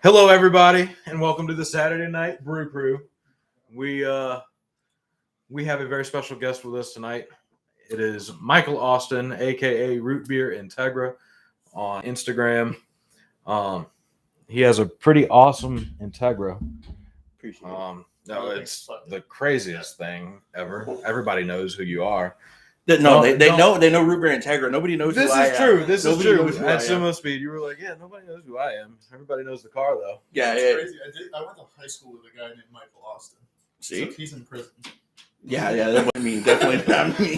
Hello, everybody, and welcome to the Saturday Night Brew Crew. We have a very special guest with us tonight. It is Michael Austin, aka Root Beer Integra, on Instagram. He has a pretty awesome Integra. Appreciate it. No, it's the craziest thing ever. Everybody knows who you are. They know Root Beer Integra. Nobody knows who I am. This is Nobody true. knows who I At am. Sumo Speed, you were like, yeah, nobody knows who I am. Everybody knows the car, though. Yeah, It's yeah. crazy. I went to high school with a guy named Michael Austin. See? So he's in prison. Yeah, that wasn't me. Definitely not me.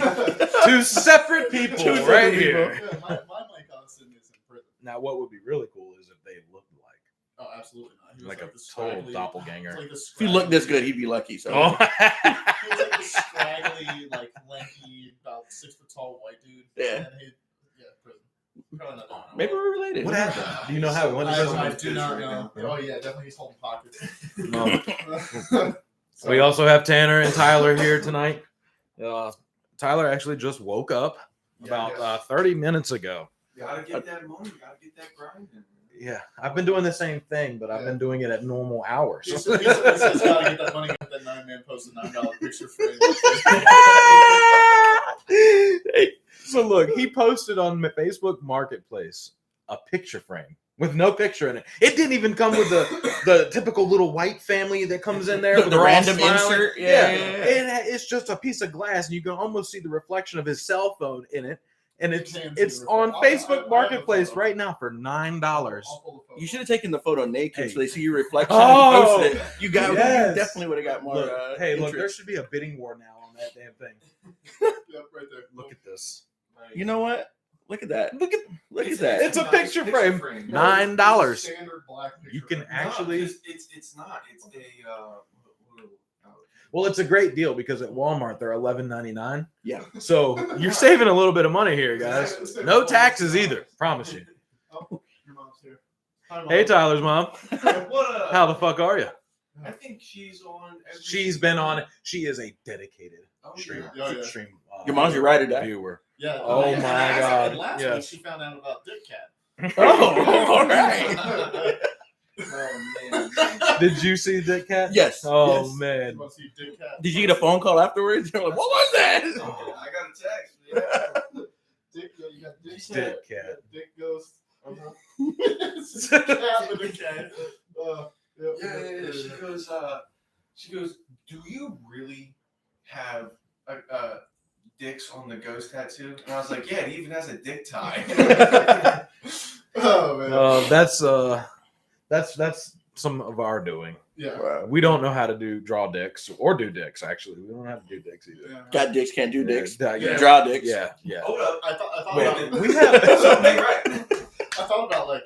Two separate people Two separate right people. here. Yeah, my Mike Austin is in prison. Now, what would be really cool is if they looked Oh, absolutely not. He was like a the total scraggly- doppelganger. Like the If he looked this good, scraggly- he'd be lucky. So. Oh. He was like the scraggly, like lanky, about 6 foot tall white dude. Yeah. And prison. Probably not doing that. Maybe we're related. What happened? Do you know how it went? I do not know. Yeah. Oh yeah, definitely he's holding pockets. No. We also have Tanner and Tyler here tonight. Tyler actually just woke up about 30 minutes ago. Gotta get that money. Gotta get that grind. Yeah, I've been doing the same thing, but I've been doing it at normal hours. He says gotta get that money, get that 9-man post a $9 picture frame. Hey, so look, he posted on Facebook Marketplace a picture frame with no picture in it. It didn't even come with the typical little white family that comes in there with The all random smiling. insert? Yeah. Yeah. It's just a piece of glass, and you can almost see the reflection of his cell phone in it. And You it's can see it's the on reflection. I Facebook have a Marketplace photo. right now for $9. You should have taken the photo naked Hey. so they see your reflection Oh, and posted it. You yes. you definitely would have got more. Look, hey, look, there interest. should be a bidding war now on that damn thing. Yep, right there. Look at this. You know what? Look at that. Look at that. It's a picture frame. $9. Standard black picture You can frame. actually. It's not. It's a. Well, it's a great deal because at Walmart they're $11.99. Yeah. So you're saving a little bit of money here, guys. No taxes either. Promise you. Oh, your mom's here. Hi, Mom. Hey, Tyler's mom. What a. How the fuck are you? I think she's on. She's been on. She is a dedicated Oh, stream. yeah. Yeah. Stream. Your mom's your ride or die? Viewer. Yeah. Oh yeah. my And God, Last yes. week she found out about Dick Cat. Oh, all right. Oh man. Did you see Dick Cat? Yes. Oh Yes. man. You want to see Dick Cat? Did you get a phone call afterwards? You're like, what was that? Oh, I got a text. Yeah. Dick, you got Dick Dick Cat. Cat. you got Dick Ghost. Uh-huh. It's a cat with a cat. Yeah. She goes. Do you really have dicks on the ghost tattoo? And I was like, yeah. It even has a dick tie. Oh man. That's some of our doing. Yeah. Wow. We don't know how to draw dicks or do dicks. Actually, we don't know how to do dicks either. Yeah. Got dicks, can't do dicks. Yeah, Yeah. Draw dicks. yeah, yeah. Hold up. I thought Wait, about, we have Something right. I thought about like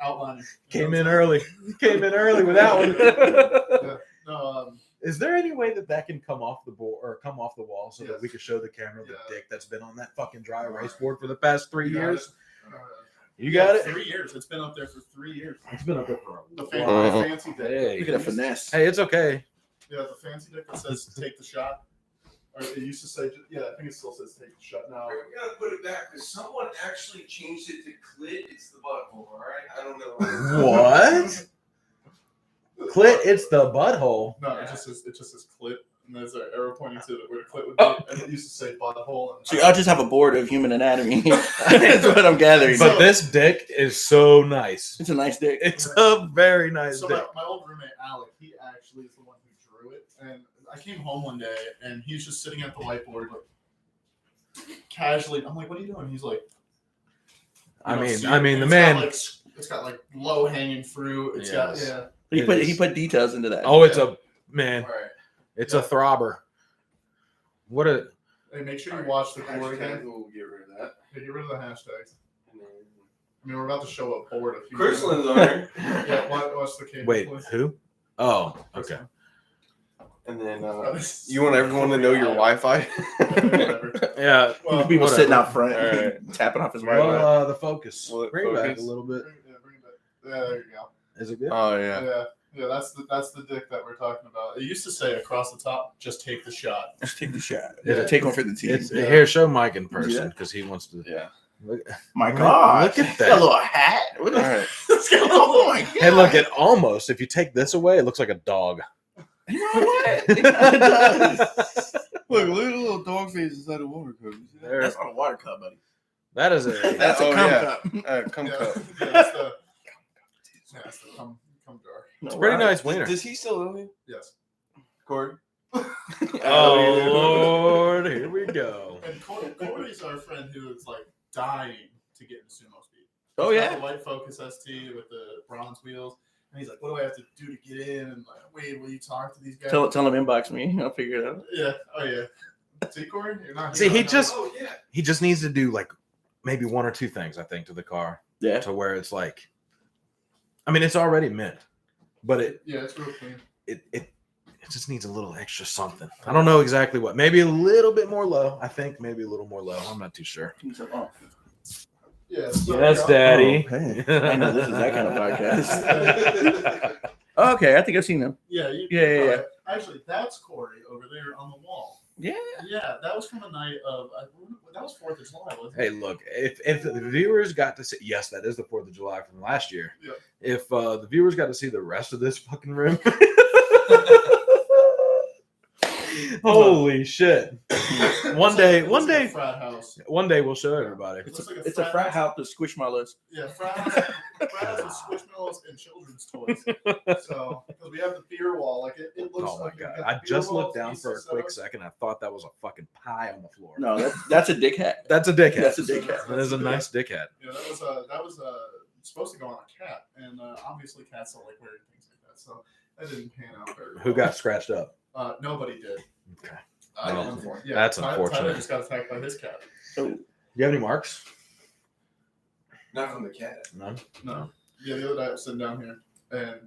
outlining. came in early. Came in early with that one. No. Is there any way that can come off the board or come off the wall so that Yes. we could show the camera the Yeah. dick that's been on that fucking dry erase board for the past 3 You got years? it. You got it? 3 years. It's been up there for 3 years. It's been up there for The a fan- while. the fancy dick. Hey. Look at that finesse. Hey, it's okay. Yeah, the fancy dick that says "take the shot." Or it used to say, yeah, I think it still says "take the shot" now. We gotta put it back because someone actually changed it to clit. It's the butthole. All right. I don't know. What? Clit, it's the butthole. No, it just says "clit," and there's an arrow pointing to where the clit would be, and it used to say "butthole." And So I'll just have a board of human anatomy. That's what I'm gathering. But this dick is so nice. It's a nice dick. It's a very nice So dick. my old roommate Alec, he actually is the one who drew it. And I came home one day, and he's just sitting at the whiteboard, like casually. I'm like, "What are you doing?" He's like, I mean, the it's man. got, like, it's got like low hanging fruit. It's got Yes. yeah. He put details into that. Oh, it's a man. All right. It's a throbber. What a Hey, make sure you watch the board Hashtag, again. we'll get rid of that. Hey, get rid of the hashtags. And then I mean, we're about to show a board. If you Chrisland's on there. Yeah, watch the cable. wait. please. Who? Oh, okay. And then you want everyone to know your Wi-Fi. Whatever. Yeah. Well, People whatever. sitting out front, All right. tapping off his Well, Wi-Fi. the focus. Will it Bring it back a focus? little bit. Yeah, bring it back. Yeah, there you go. Is it good? Oh yeah. Yeah, that's the dick that we're talking about. It used to say across the top, "Just take the shot." Just take the shot. Yeah. Take one for the team. It's Yeah. here. Show Mike in person Yeah. because he wants to. Yeah. Look, My look- God. look at Got a that. little hat. What is Alright. this? Oh my God. Hey, look, it almost, if you take this away, it looks like a dog. You know what? It kinda does. Look at the little dog face inside the water cup. You see that? There. That's not a water cup, buddy. That is a. That's a Oh, cum yeah. cup. Come Yeah, cup. that's the cum jar. It's a pretty nice wiener. Does he still owe you? Yes. Corey? Oh, Lord. Here we go. And Corey's our friend who is like dying to get into sumo speed. Oh, He's got yeah. the white Focus ST with the bronze wheels, and he's like, "What do I have to do to get in?" And like, "Wait, will you talk to these guys?" Tell him inbox me. I'll figure it out. Yeah. Oh yeah. See, Corey, you're not. See, you're he not- just- Oh, yeah. He just needs to do like maybe one or two things, I think, to the car Yeah. to where it's like, I mean, it's already mint, but Yeah, it's real clean. it just needs a little extra something. I don't know exactly what. Maybe a little bit more low. I think maybe a little more low. I'm not too sure. Oh. Yeah. So, Yes, Daddy. Oh, hey. I know this is that kind of podcast. Okay, I think I've seen them. Yeah. Yeah. Actually, that's Corey over there on the wall. Yeah. Yeah, that was from a night of. That was 4th of July, wasn't Hey, it? look, if the viewers got to see, yes, that is the 4th of July from last year. Yeah. If the viewers got to see the rest of this fucking room, holy shit! One day, It looks like a frat house. one day we'll show everybody. It's a frat house to squish my list. Yeah, frat house with squishmallows and children's toys. So, because we have the beer wall, like it looks Oh my like. you've god! got I the beer just wall looked down piece for a set quick up. second. I thought that was a fucking pie on the floor. No, that's a dick hat. That's a dick hat. That's a dick hat. That is a nice dick hat. Yeah, that was supposed to go on a cat, and obviously cats don't like wearing things like that, so that didn't pan out very well. Who got scratched up? Nobody did. Okay. Well, Yeah, that's Tyler unfortunate. just got attacked by his cat. You have any marks? Not from the cat. None. No. Yeah, the other day I was sitting down here, and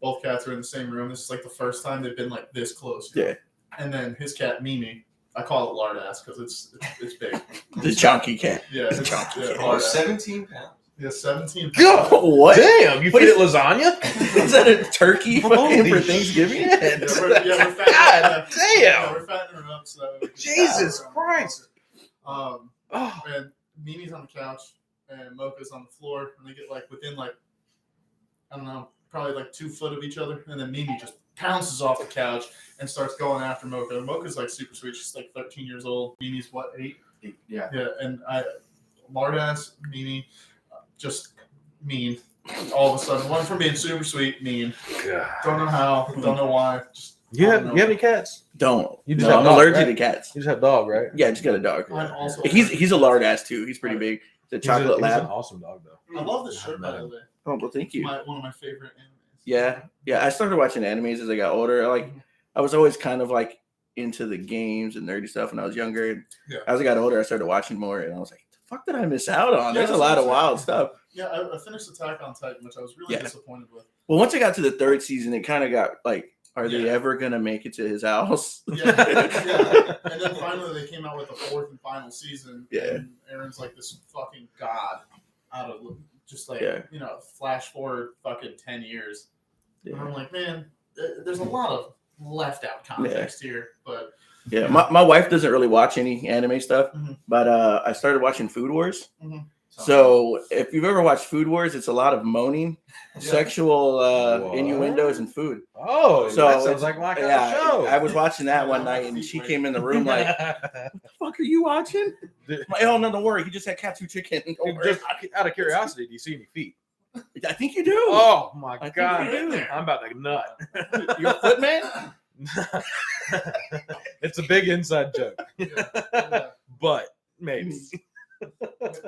both cats are in the same room. This is like the first time they've been like this close. Yeah. And then his cat Mimi, I call it lard ass because it's big. The chunky cat. Yeah, it's Chunky. Oh, 17 pounds. Yeah, 17. What? Damn! You What feed it is- lasagna? Is that a turkey fucking Holy for shit. Thanksgiving? Yeah, we're fattening God yeah, damn! we're fattening her up. So Jesus Christ! Um, Oh, and Mimi's on the couch, and Mocha's on the floor, and they get like within like I don't know, probably like 2 foot of each other, and then Mimi just pounces off the couch and starts going after Mocha. And Mocha's like super sweet. She's like 13 years old. Mimi's what, 8? Yeah. Yeah, and lard ass Mimi, just mean. All of a sudden, one from being super sweet, mean. God. Don't know how, don't know why. Just You I have don't you have know. any cats? Don't. You just No, have I'm dog, allergic right? to cats. You just have dog, right? Yeah, I just got a dog. I'm also. He's a lard ass too. He's pretty big. The chocolate He's lab. an awesome dog, though. I love this shirt by the way. Oh, well, thank you. One of my favorite animes. Yeah. I started watching animes as I got older. I was always kind of like into the games and nerdy stuff when I was younger. And Yeah. as I got older, I started watching more, and I was like, "The fuck did I miss out on?" Yeah, There's a that's lot what of I'm wild saying. stuff. Yeah, I finished Attack on Titan, which I was really Yeah. disappointed with. Well, once I got to the 3rd season, it kind of got like, are they Yeah. ever gonna make it to his house? Yeah. And then finally they came out with the 4th and final season. Yeah. And Aaron's like this fucking god out of just like, Yeah. flash forward fucking 10 years. And Yeah. I'm like, man, there's a lot of left out context here. But Yeah, my wife doesn't really watch any anime stuff, Mhm. but I started watching Food Wars. Mhm. So if you've ever watched Food Wars, it's a lot of moaning, Yeah. sexual What? innuendos, and food. Oh, So that sounds it's- like my kind Yeah, of show. I was watching that one night, and she came in the room like, "The fuck are you watching?" I'm like, "Oh no, don't worry. He just had katsu chicken. Don't worry Just out of curiosity, do you see any feet? about it." I think you do. Oh my think god! you do. I'm about to nut. You're a foot man. It's a big inside joke, yeah. but maybe.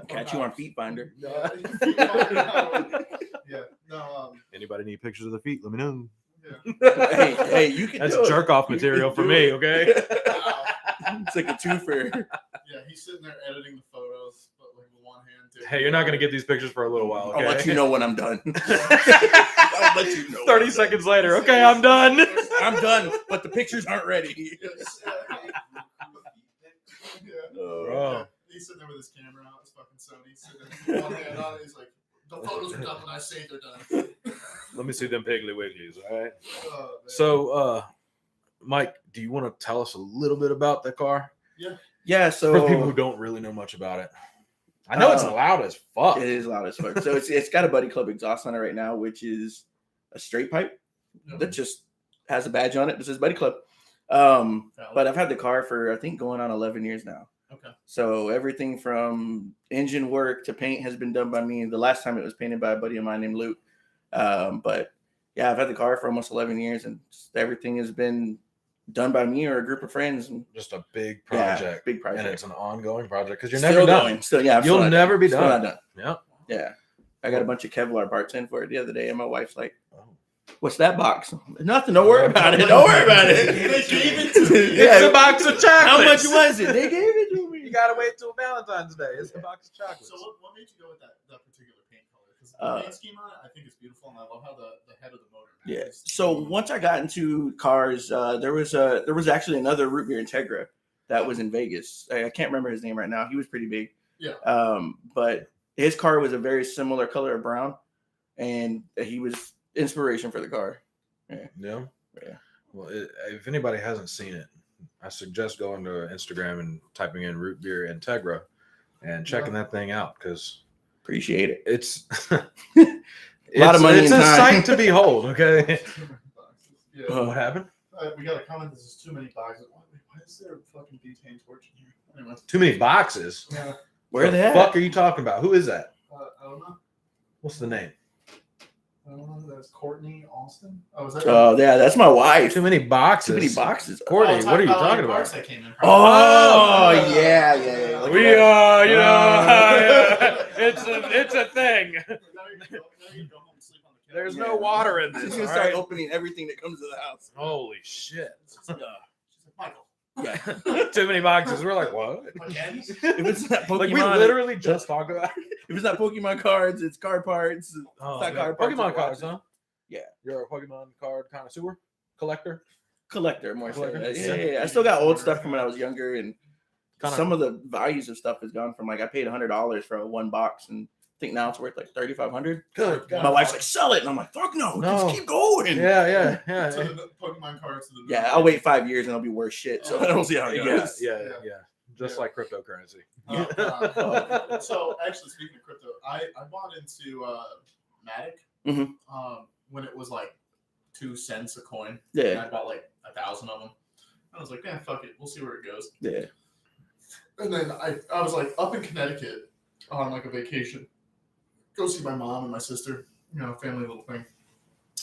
Catch you on Feet Finder. Yeah. Yeah. No, Anybody need pictures of the feet? Let me know. hey, hey, you can. That's do it. jerk off You material can for do me, it. okay? Wow. It's like a twofer. Yeah, he's sitting there editing the photos, but like with one hand. Too. Hey, you're not gonna get these pictures for a little while, okay? I'll let you know when I'm done. I'll let you know. 30 seconds later, okay, I'm done. I'm done, but the pictures aren't ready. Yeah. Bro. Yeah. He's sitting there with his camera out, his fucking Sony, sitting there, one hand on it. He's like, the photos are done when I say they're done. Let me see them Piggly Wigglies, all right? Oh, man. So, Mike, do you want to tell us a little bit about the car? Yeah, For people who so don't really know much about it. I know it's loud as fuck. It is loud as fuck. So it's got a Buddy Club exhaust on it right now, which is a straight pipe that just has a badge on it that says Buddy Club. But I've had the car for I think going on 11 years now. Okay. So everything from engine work to paint has been done by me. The last time it was painted by a buddy of mine named Luke. But yeah, I've had the car for almost 11 years, and everything has been done by me or a group of friends. And Just a big project. Yeah, big project. And it's an ongoing project because you're Still never going. done. Still, yeah, You'll never be Still done. not done. Yeah. Yeah. I got a bunch of Kevlar parts in for it the other day, and my wife's like, "What's that box?" Nothing. Don't worry about it. Don't worry about it. They gave it to me. It's a box of chocolates. How much was it? They gave it to me. You gotta wait till Valentine's Day. It's a box of chocolates. So what made you go with that particular paint color? Because the paint scheme on it, I think it's beautiful, and I love how the head of the motor. Yeah. So once I got into cars, there was actually another root beer Integra that was in Vegas. I can't remember his name right now. He was pretty big. Yeah. But his car was a very similar color of brown, and he was inspiration for the car. Yeah. Yeah. Well, if anybody hasn't seen it, I suggest going to Instagram and typing in root beer Integra and checking that thing out because Appreciate it. it's A lot of money It's and a time. sight to behold. Okay. Yeah. What happened? We got a comment. This is too many boxes. Why is there a fucking butane torch in here? Anyway. Too many boxes. Yeah. Where the they at? fuck are you talking about? Who is that? I don't know. What's the name? I don't know. That's Courtney Austin. Oh, is that? Oh, yeah, that's my wife. Too many boxes. Too many boxes. Courtney, what are you talking parts about? that came in. Oh, yeah. Look We at that. are, you know, it's a thing. There's no water in She's this. gonna all start right? opening everything that comes to the house. Holy shit. She's like, Michael. Yeah. Too many boxes. We're like, what? Again? If it's not Pokemon, Like we literally just talked about it. if it's not Pokemon cards, it's car parts. Oh, It's not yeah. card parts, Pokemon it's cards, watches. huh? Yeah. You're a Pokemon card connoisseur? Collector? Collector, more so. Collector? Yeah. I still got old stuff from when I was younger, and Kinda- some of the values of stuff has gone from like I paid $100 for one box, and I think now it's worth like $3,500. Good. My wife's like, sell it, and I'm like, fuck no, No. just keep going. Yeah. To the Pokemon cards. To the Yeah, I'll wait 5 years and it'll be worse shit. So I don't see how it goes. Yeah. Just like cryptocurrency. So actually, speaking of crypto, I bought into Matic Mhm. when it was like 2 cents a coin. And Yeah, I bought like 1,000 of them. I was like, fuck it, we'll see where it goes. yeah. And then I was like up in Connecticut on like a vacation, go see my mom and my sister, family little thing.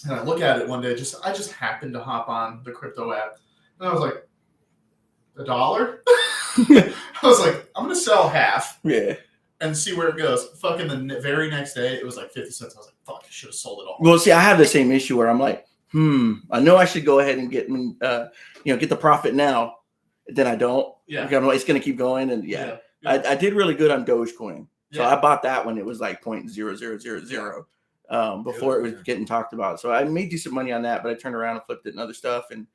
And I look at it one day, I just happened to hop on the crypto app, and I was like, $1? I was like, I'm gonna sell half Yeah. and see where it goes. Fucking the very next day, it was like 50 cents. I was like, fuck, I should have sold it all. Well, see, I have the same issue where I'm like, I know I should go ahead and get the profit now. Then I don't. Yeah. Because I'm like, it's gonna keep going, and yeah. I did really good on Dogecoin, so I bought that when it was like 0.0000. Before it was getting talked about. So I made decent money on that, but I turned around and flipped it and other stuff, and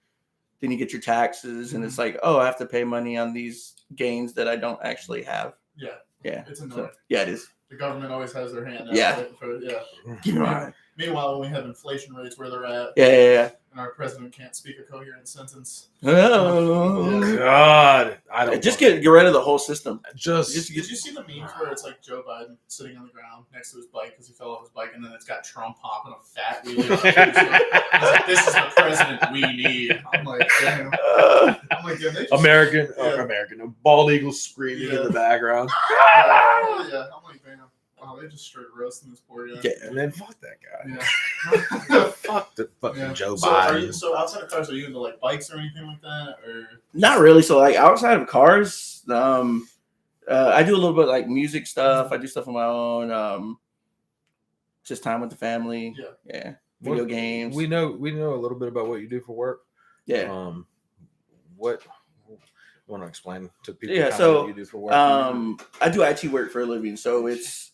then you get your taxes, and it's like, oh, I have to pay money on these gains that I don't actually have. Yeah. Yeah. It's annoying. So, yeah, it is. The government always has their hand out. Yeah. Yeah. Right. Meanwhile, when we have inflation rates where they're at, Yeah. and our president can't speak a coherent sentence. Oh. God. I don't Just know. get rid of the whole system. Just Did you see the memes where it's like Joe Biden sitting on the ground next to his bike because he fell off his bike, and then it's got Trump hopping a fat wheelie? He's like, "This is the president we need." I'm like, damn. They just, American, Yeah. American, a bald eagle screaming in the background. Yeah, I'm like, damn. Wow, they just straight roasting this poor guy. Yeah. Man, fuck that guy. Yeah. Fuck the fucking Yeah. Joe So, Biden. so outside of cars, are you into like bikes or anything like that, or? Not really. So like outside of cars, I do a little bit like music stuff. I do stuff on my own. Just time with the family. Yeah. Video games. We know a little bit about what you do for work. Yeah. What you want to explain to people? Yeah, kind of so, what you do for work. I do IT work for a living, so it's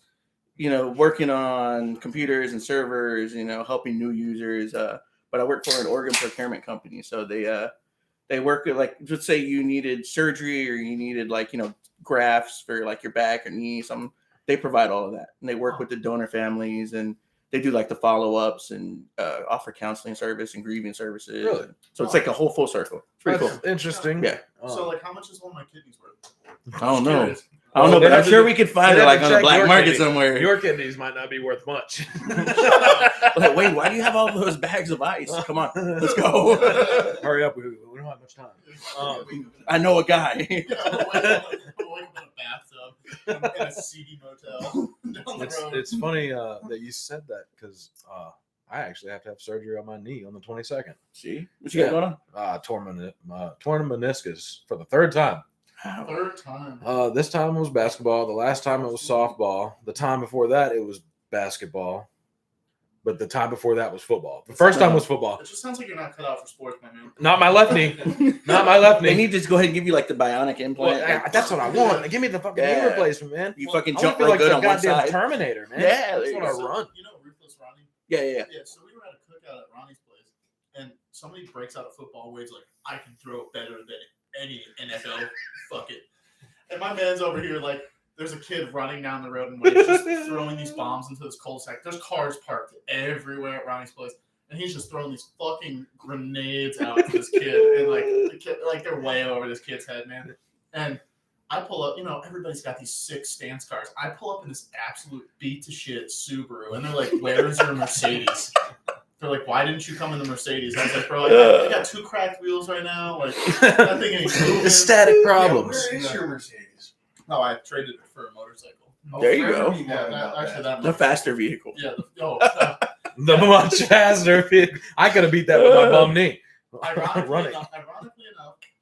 working on computers and servers, helping new users. But I work for an organ procurement company, so they work with, like, let's say you needed surgery or you needed grafts for like your back or knee, something. They provide all of that, and they work with the donor families, and they do like the follow-ups and offer counseling service and grieving services. Really? So it's like a whole full circle. It's pretty That's cool. interesting. Yeah. So, like, how much is one of my kidneys worth? I don't know. Curious. I don't know, Well, but they I'm have sure to- we could find they it have like to on the check black your market kidney. somewhere. Your kidneys might not be worth much. Like, wait, why do you have all those bags of ice? Come on, let's go. Hurry up, we don't have much time. I know a guy. Wake up in a bathtub in a seedy motel down the road. It's funny that you said that because I actually have to have surgery on my knee on the 22nd. See what you got going on? Torn meniscus for the third time. Third time. This time it was basketball. The last time it was softball. The time before that it was basketball. But the time before that was football. The first time was football. It just sounds like you're not cut out for sports, my man. Not my left knee. Not my left They knee. need to just go ahead and give you like the bionic implant. Well, that's what I want. Give me the fucking knee Yeah. replacement, man. You fucking I jump feel real like good the on one goddamn side. Terminator, man. Yeah, That's what I So, run. you know Ruthless Ronnie? Yeah. Yeah, so we were at a cookout at Ronnie's place, and somebody breaks out a football where he's like, I can throw it better than any NFL. Fuck it. And my man's over here like, there's a kid running down the road and he's just throwing these bombs into this cul-de-sac. There's cars parked everywhere at Ronnie's place. And he's just throwing these fucking grenades out to this kid. And like the kid, like they're way over this kid's head, man. And I pull up, everybody's got these sick stance cars. I pull up in this absolute beat to shit Subaru, and they're like, "Where is your Mercedes?" They're like, "Why didn't you come in the Mercedes?" I was like, "Bro, I got 2 cracked wheels right now. Like that thing ain't moving." Static Yeah, problems. where is your Mercedes? No, I traded it for a motorcycle. There you forever go. you Yeah, know about actually, that. The faster vehicle. Yeah. The much faster. I could have beat that with my bum knee. Ironically Run it. enough,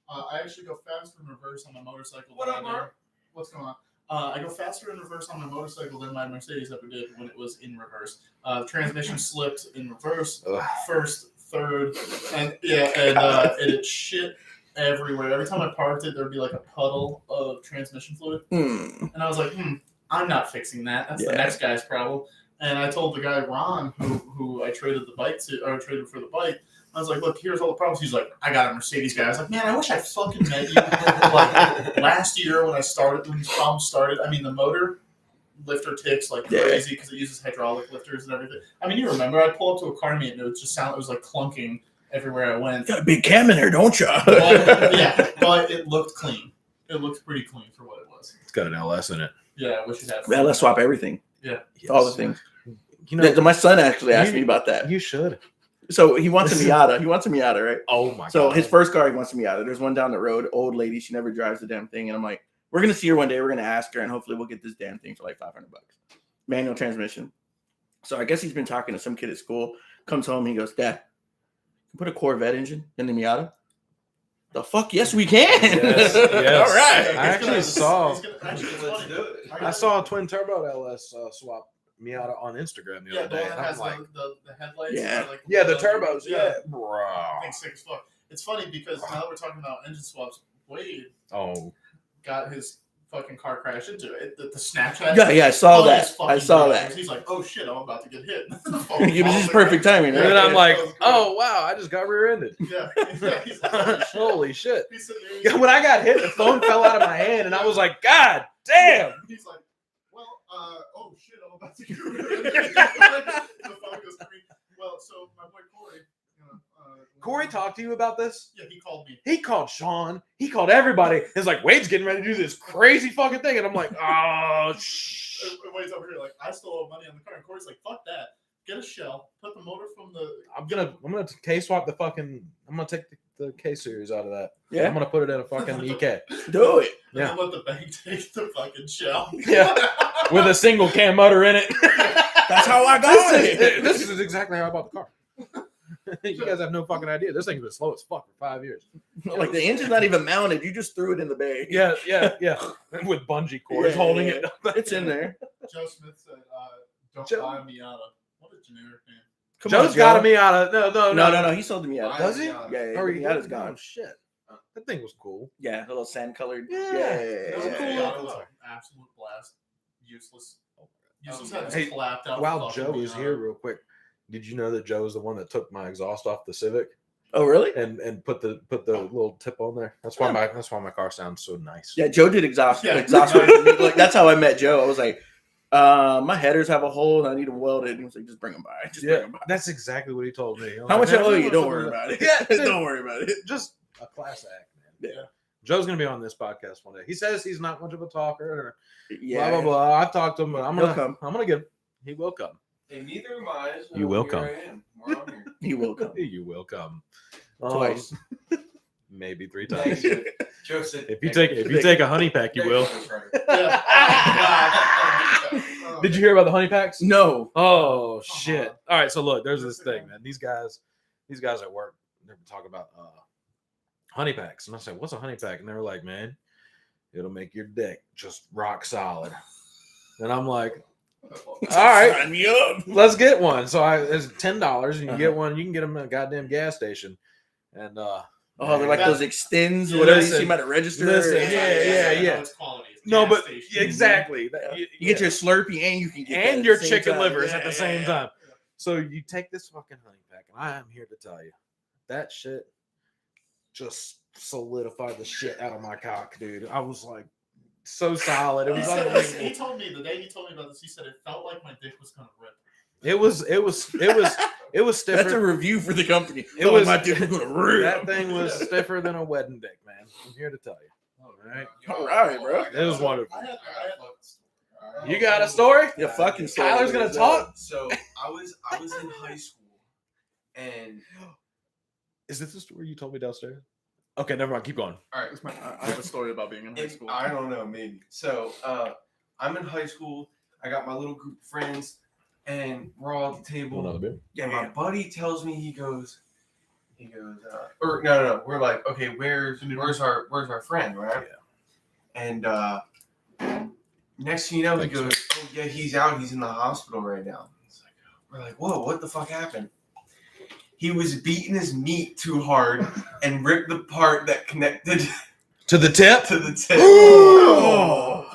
I actually go faster in reverse on my motorcycle. What than up, I do- Mark? What's going on? I go faster in reverse on my motorcycle than my Mercedes ever did when it was in reverse. Transmission slipped in reverse, Ugh. first, third, and it shit everywhere. Every time I parked it, there'd be like a puddle of transmission fluid, and I was like, I'm not fixing that. That's the Yeah. next guy's problem. And I told the guy Ron, who I traded the bike to, or traded for the bike. I was like, look, here's all the problems. He's like, I got a Mercedes guy. I was like, man, I wish I fucking met you. Like last year when these problems started, I mean, the motor lifter ticks like crazy because it uses hydraulic lifters and everything. I mean, you remember, I'd pull up to a car meet and it would just sound, it was like clunking everywhere I went. Got a big cam in there, don't you? But it looked clean. It looked pretty clean for what it was. It's got an LS in it. Yeah, I wish it had. Yeah, let's swap everything. Yeah. All the things. You know, My son actually asked me about that. you should. So he wants a Miata. He wants a Miata, right? Oh my So god. his first car, he wants a Miata. There's one down the road, old lady. She never drives the damn thing. And I'm like, we're gonna see her one day. We're gonna ask her, and hopefully we'll get this damn thing for like $500. Manual transmission. So I guess he's been talking to some kid at school. Comes home, he goes, Dad, put a Corvette engine in the Miata. The fuck? Yes, we can. Yes, yes. All right. I actually saw. Actually, it's Let's funny. do it. I saw a twin turbo LS swap Miata on Instagram the Yeah, other the day. one And that I'm has like, the headlights. Yeah. Like, yeah, the turbos. Yeah, bro. I think sick as fuck. It's funny because now that we're talking about engine swaps, Wade Oh, got his fucking car crashed into it. The Snapchat. Yeah, I saw funny that. as fucking I saw thing. that. He's like, oh shit, I'm about to get hit. It was just perfect timing, and right? then I'm like, Yeah. oh wow, I just got rear-ended. Yeah. He's like, Holy shit! He's sitting there, Yeah, when I got hit, the phone fell out of my hand, and I was like, God damn! He's like, well, oh shit, I'm about to get rear-ended. The phone goes green. Well, so my boy Corey. Corey talked to you about this? Yeah, he called me. He called Sean. He called everybody. It's like Wade's getting ready to do this crazy fucking thing, and I'm like, oh shh. Wade's over here like, I still owe money on the car. And Corey's like, fuck that. Get a shell. Put the motor from the. I'm gonna K swap the fucking. I'm gonna take the K series out of that. Yeah. I'm gonna put it in a fucking EK. Do it. And then let the bank take the fucking shell. Yeah. With a single cam motor in it. That's how I got it. This is exactly how I bought the car. You guys have no fucking idea. This thing's been slow as fuck for 5 years. Like the engine's not even mounted. You just threw it in the bay. Yeah. With bungee cords Yeah, holding yeah, it. It's in there. Joe Smith said, don't Joe- buy a Miata. What a generic name. Come Joe's on, got Joe. a Miata. No. He sold the Miata. Does he? Yeah, yeah. Or The he Miata's Oh gone. shit. That thing was cool. Yeah, a little sand colored. Yeah. That was a cool yeah. Miata. It was like absolute blast. Useless. Useless had Hey, his clapped out. While fucking Joe is Miata. here, real quick, did you know that Joe is the one that took my exhaust off the Civic Oh, really? and put the little tip on there? That's why my car sounds so nice. Yeah, Joe did exhaust. Yeah. Like, that's how I met Joe. I was like, my headers have a hole and I need them welded. And he was like, just bring them by. Just bring Yeah, them by. that's exactly what he told me. I was How like, much I "Man, owe how you? much Don't is worry that?" about it. Yeah, dude. Don't worry about it. Just a class act, man. Yeah. Joe's gonna be on this podcast one day. He says he's not much of a talker. Or Yeah. blah blah blah. I've talked to him, but He'll come. I'm gonna get him. He will come. Hey, neither am I. So You will here come. I am. We're on here. He will come. You will come. Twice. Maybe 3 Thanks, times. Joe. Joe said, If you take a honey pack, you will. Yeah. Did you hear about the honey packs? No. Oh shit! All right, so look, there's this thing, man. These guys at work, they're talking about honey packs, and I said, "What's a honey pack?" And they were like, "Man, it'll make your dick just rock solid." And I'm like, "All right, Sign me up. let's get one." So it's $10, and you get one. You can get them at a goddamn gas station, and Oh, they're like That- those extends, Yeah, whatever you listen, see at a register. listen, Yeah. yeah. It's quality. It's no, gas but station. exactly, You get your Slurpee and you can get that and at your the same chicken time. livers Yeah, at the yeah, same yeah. time. So you take this fucking honey pack, and I am here to tell you that shit just solidified the shit out of my cock, dude. I was like so solid. It He, was said, he unbelievable. told me the day he told me about this. He said it felt like my dick was gonna rip. It was stiffer. That's a review for the company. It Oh, was- my dick was gonna rip. That thing was stiffer than a wedding dick, man. I'm here to tell you. All right. All right, bro. It was wonderful. I had You got a story? You fucking Tyler's gonna talk. So I was in high school, and Is this the story you told me downstairs? Okay, never mind. Keep going. all right, I have a story about being in high school. I don't know, maybe. So I'm in high school. I got my little group of friends, and we're all at the table. Another beer. And my buddy tells me he goes, or no. We're like, okay, where's our friend, right? Yeah. And next thing you know, Thanks, he goes, oh yeah, he's out. He's in the hospital right now. It's like, we're like, whoa, what the fuck happened? He was beating his meat too hard and ripped the part that connected To the tip. to the tip. Oh.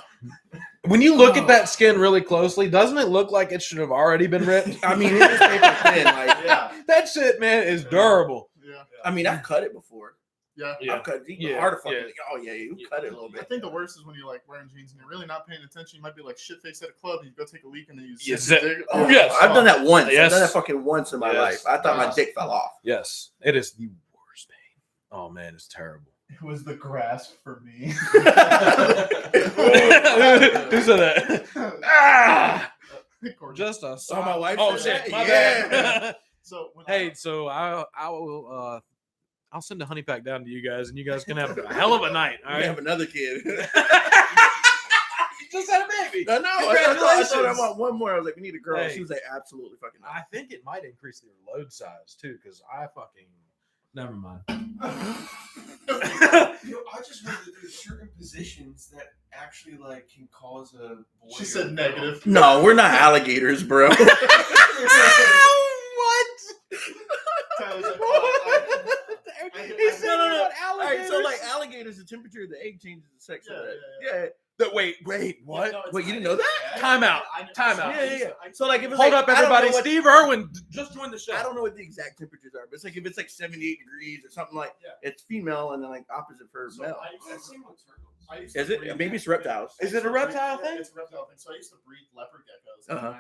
When you look at that skin really closely, doesn't it look like it should have already been ripped? I mean, it is paper thin. Like, Yeah. That shit, man, is durable. Yeah. I mean, I've cut it before. Yeah. Yeah. I've cut it. Yeah. Hard to fucking. Yeah. Oh yeah, you cut it a little I bit. think the worst is when you're like wearing jeans and you're really not paying attention. You might be like shit faced at a club and you go take a leak and then you You zip zip. your dick. Oh, Yes. I've done that once. Yes. I've done that fucking once in my Yes. life. I thought my Yes. dick fell off. Yes, it is the worst pain. Oh man, it's terrible. It was the grass for me. Who said that? Ah! Just a Oh, my wife Oh said shit, that? my Yeah. bad. So when Hey, so I will I'll send a honey pack down to you guys, and you guys can have a hell of a night. All We right. have another kid. You just had a baby. I know. I told her I want one more. I was like, we need a girl. Hey. She was like, absolutely fucking not. I think it might increase their load size too, because I fucking never mind. I just know that there's certain positions that actually like can cause a boy. she or said girl- negative. No, we're not alligators, bro. What? Tyler's like, He said No. about All right, so alligators. like alligators, the temperature of the egg changes the sex of Yeah, it. yeah, Yeah. Wait, what? No, it's Wait, you not- didn't know that? Time out. I know- Time out. Yeah. So like if it's Hold like, up, I don't know everybody. what- Steve Irwin just joined the show. I don't know what the exact temperatures are, but it's like if it's like 78 degrees or something like it's female and then like opposite for So male. That's same with turtles. I used Is to it? breed- Maybe it's reptiles. Is it a reptile Yeah, thing? It's a reptile thing. So I used to breed leopard geckos. Uh-huh.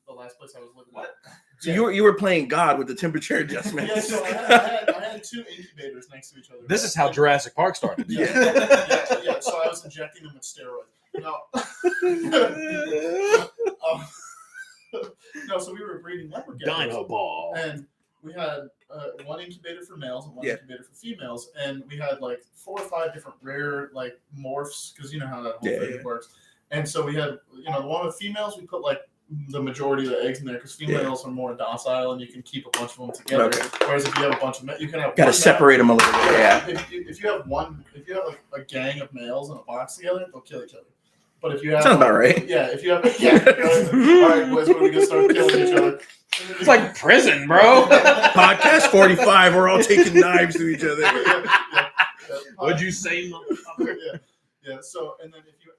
The last place I was living. What? So you were playing God with the temperature adjustments. Yeah, so I had two incubators next to each other. This is how Jurassic Park started. Yeah. Yeah. So I was injecting them with steroids. No. No, so we were breeding leopard geckos. Dino ball. And we had one incubator for males and one Yeah. incubator for females, and we had like 4 or 5 different rare like morphs because you know how that whole thing works. And so we had the one with females, we put like the majority of the eggs in there because females are more docile and you can keep a bunch of them together. Okay. Whereas if you have a bunch of you can have Got to one separate them a little bit. Yeah. If you have like a gang of males in a box together, they'll kill each other. But if you have Sounds about right. Yeah, if you have all right, boys, when are we gonna start killing each other? It's like prison, bro. Podcast 45. We're all taking knives to each other. What'd you say, motherfucker? Yeah. So and then if you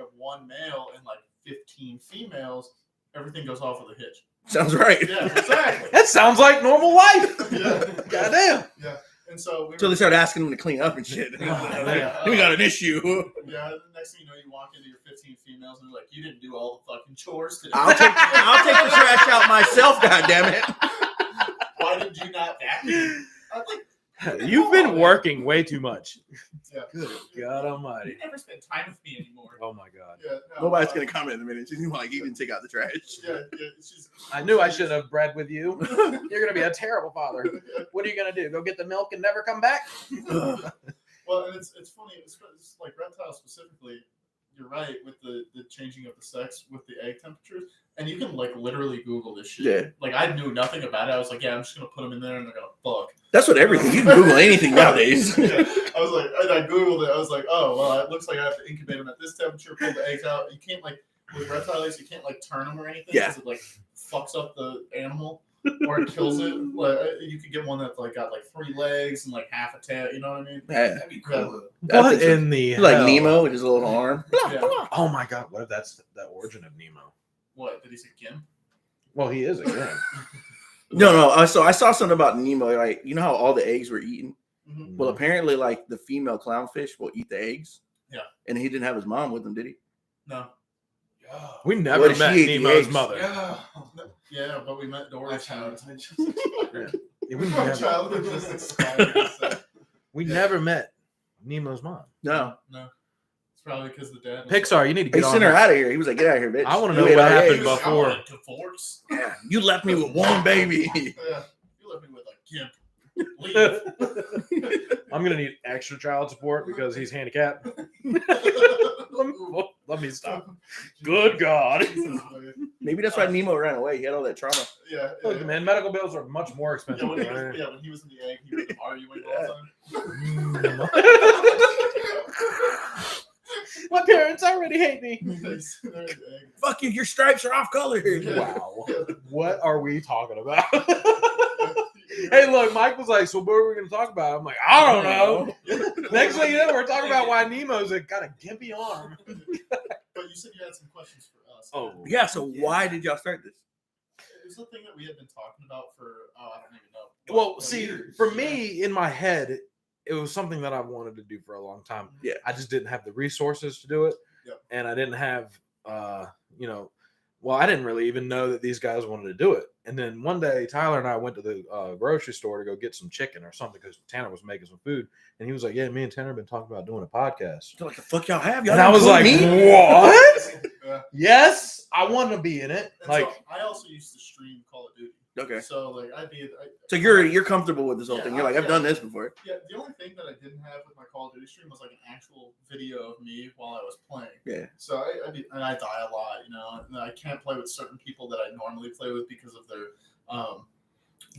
have one male and like 15 females, everything goes off with a hitch. Sounds right. Yeah, exactly. That sounds like normal life. Yeah. Goddamn. Yeah. And so we Until they start asking them to clean up and shit. We got an issue. Yeah, the next thing you know, you walk into your 15 females and they're like, "You didn't do all the fucking chores today." I'll take the trash out myself. God damn it. Why did you not vacuum? I'm like, You've been working way too much. Yeah. Good God Almighty! You never spend time with me anymore. Oh my God! Yeah, no, Nobody's gonna comment in a minute. She's like, he didn't take out the trash. Yeah, she's. I knew I should have bred with you. You're gonna be a terrible father. What are you gonna do? Go get the milk and never come back? Well, and it's funny. It's like reptiles specifically. You're right with the changing of the sex with the egg temperatures, and you can like literally Google this shit. Yeah. Like I knew nothing about it. I was like, yeah, I'm just gonna put them in there and they're gonna fuck. That's what everything. You can Google anything nowadays. Yeah. I was like, and I Googled it. I was like, oh well, it looks like I have to incubate them at this temperature, pull the eggs out. You can't like with reptile eggs, you can't like turn them or anything because it like fucks up the animal or it kills it. Like you could get one that's like got like 3 legs and like half a tail. You know what I mean? Yeah. That'd be cool. What in the Like hell? Nemo with his little arm. Yeah. Oh my God! What if that's the origin of Nemo? What did he say, Kim? Well, he is again. No. So I saw something about Nemo. Like, you know how all the eggs were eaten? Mm-hmm. Well, apparently, like the female clownfish will eat the eggs. Yeah. And he didn't have his mom with him, did he? No. We never What if met she ate the Nemo's eggs? mother. Yeah. Yeah, but we met Doris. We My never, childhood just expired. we never met Nemo's mom. No. No. It's probably because the dad was Pixar, you need to He get on sent her that. out of here. He was like, get out of here, bitch. I wanna You know ate what all the happened eggs. like, before. I want a divorce. Yeah. You left me with one baby. Yeah. You left me with a gimp. Leave. I'm gonna need extra child support because he's handicapped. Let me stop. Good God. Maybe that's why Nemo ran away. He had all that trauma. Yeah. Look, man, medical bills are much more expensive. Yeah, when than he was in the egg, he was arguing all the time. My parents already hate me. Fuck you. Your stripes are off color. Wow. What are we talking about? Hey, look, Mike was like, so what are we going to talk about? I'm like, I don't know. Next thing you know, we're talking about why Nemo's got a gimpy arm. But you said you had some questions for us. Oh. Yeah. So why did y'all start this? It's the thing that we had been talking about for, I don't even know. Well, What see, years? for me, in my head, it was something that I wanted to do for a long time. Yeah. I just didn't have the resources to do it. Yep. And I didn't have, well, I didn't really even know that these guys wanted to do it. And then one day, Tyler and I went to the grocery store to go get some chicken or something because Tanner was making some food. And he was like, yeah, me and Tanner have been talking about doing a podcast. They're like, the fuck y'all have? Y'all And I was like, me? what? Yeah. Yes, I want to be in it. And Like, so I also used to stream Call of Duty. Okay. So like I'd be. So you're comfortable with this whole Yeah, thing. You're like, I've done this before. Yeah, the only thing that I didn't have with my Call of Duty stream was like an actual video of me while I was playing. Yeah. So I die a lot, and I can't play with certain people that I normally play with because of their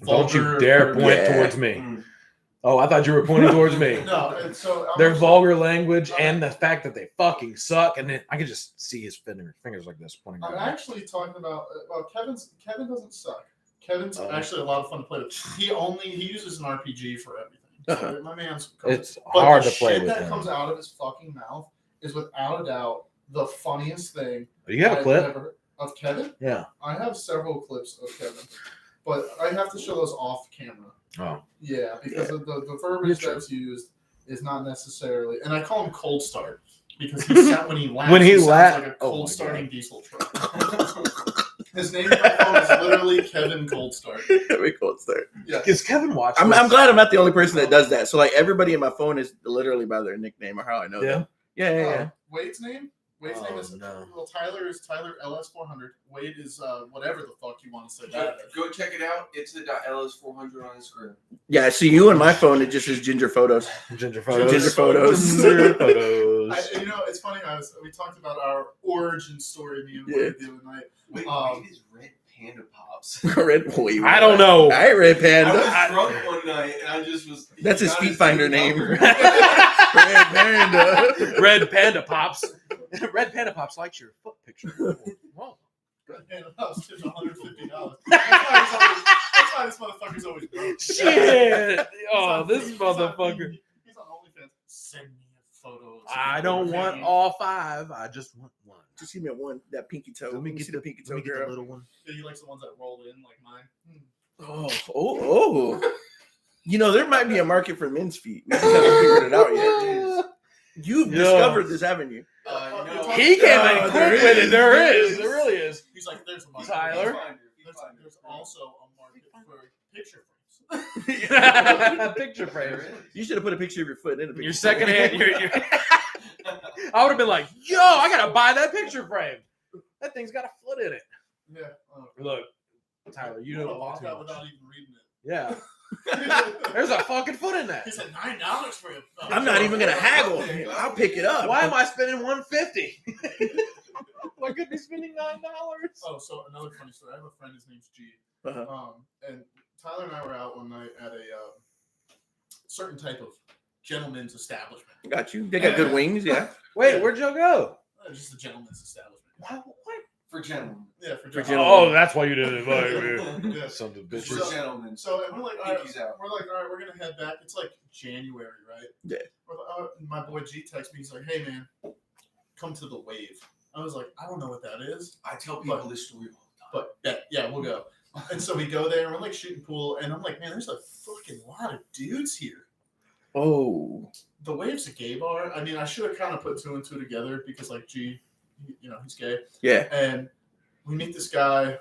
don't you vulgar dare point Yeah. towards me. Mm. Oh, I thought you were pointing towards me. No, and so Their vulgar language and the fact that they fucking suck, and then I could just see his fingers like this pointing. I'm at me. actually talking about Kevin doesn't suck. Kevin's Oh. actually a lot of fun to play with. He uses an RPG for everything. So my man's It's but hard the to play shit with that him. comes out of his fucking mouth is without a doubt the funniest thing. Do you have a I've clip? ever- of Kevin? Yeah. I have several clips of Kevin, but I have to show those off camera. Oh. Yeah, because of the verbiage True. that's used is not necessarily, and I call him cold start because when he laughs, When he sounds laugh- like a oh cold my starting diesel truck. His name on my phone is literally Kevin Cold Start. Very cool start. Yeah, Is Kevin watching? I'm this? glad I'm not the only person that does that. So like everybody in my phone is literally by their nickname or how I know Yeah. them. Yeah. Wade's name. Wade's Oh, name is no. well. Tyler is Tyler LS400. Wade is whatever the fuck you want to say that. is. Go check it out. It's the .ls400 on Instagram. Yeah. See you on my phone. It just is ginger photos. Ginger photos. Ginger photos. Ginger photos. It's funny. We talked about our origin story, me and Yeah. Wade the other night. Wait, Um, Wade is Red Panda Pops. Red boy. I don't know. I ain't red I panda. was drunk one night and I just was. That's he his got feet finder name. number. Red panda. Red Panda Pops. Red Panda Pops likes your foot picture. Whoa. And I was tipping $150. That's why this motherfucker's always broke. Shit. Oh, this He's motherfucker. He's on OnlyFans. Send me a photo. I don't want all 5. I just want one. Just give me that pinky toe. Let me get see the pinky Let me toe, get the girl. little one. Yeah, he likes the ones that roll in like mine. Oh. You know, there might be a market for men's feet. We just haven't figured it out yet. You've Yeah. discovered this, haven't you? No. He came Oh, in there quick with is. it. There is. There really is. He's like, there's a market. Tyler? There's also a market for picture frames. Picture frame. You should have put a picture of your foot in a picture. Your second hand. I would have been like, yo, I gotta buy that picture frame. That thing's got a foot in it. Yeah. Look, Tyler, you You know would have all bought too that much. without even reading it. Yeah. There's a fucking foot in that. He said $9 for you. I'm not even gonna haggle. I'll pick it up. Why am I spending $150? Why couldn't be spending $9? Oh, so another funny story. I have a friend. His name's G. Uh-huh. And Tyler and I were out one night at a certain type of gentleman's establishment. Got you. They got good wings, yeah. Wait, where'd y'all go? Just a gentleman's establishment. What? For gentlemen. Yeah, for For gentlemen. gentlemen. Oh, that's why you didn't invite me. Yeah. Sons of For bitches. gentlemen. So and we're like, all right, Pinkies out. we're gonna head back. It's like January, right? Yeah. We're like, my boy G texts me. He's like, hey man, come to the wave. I was like, I don't know what that is, I tell people this story all the time. but yeah, we'll go. And so we go there and we're like shooting pool, and I'm like, man, there's a fucking lot of dudes here. Oh. The wave's a gay bar. I mean, I should have kind of put two and two together because like G, he's gay. Yeah. And we meet this guy.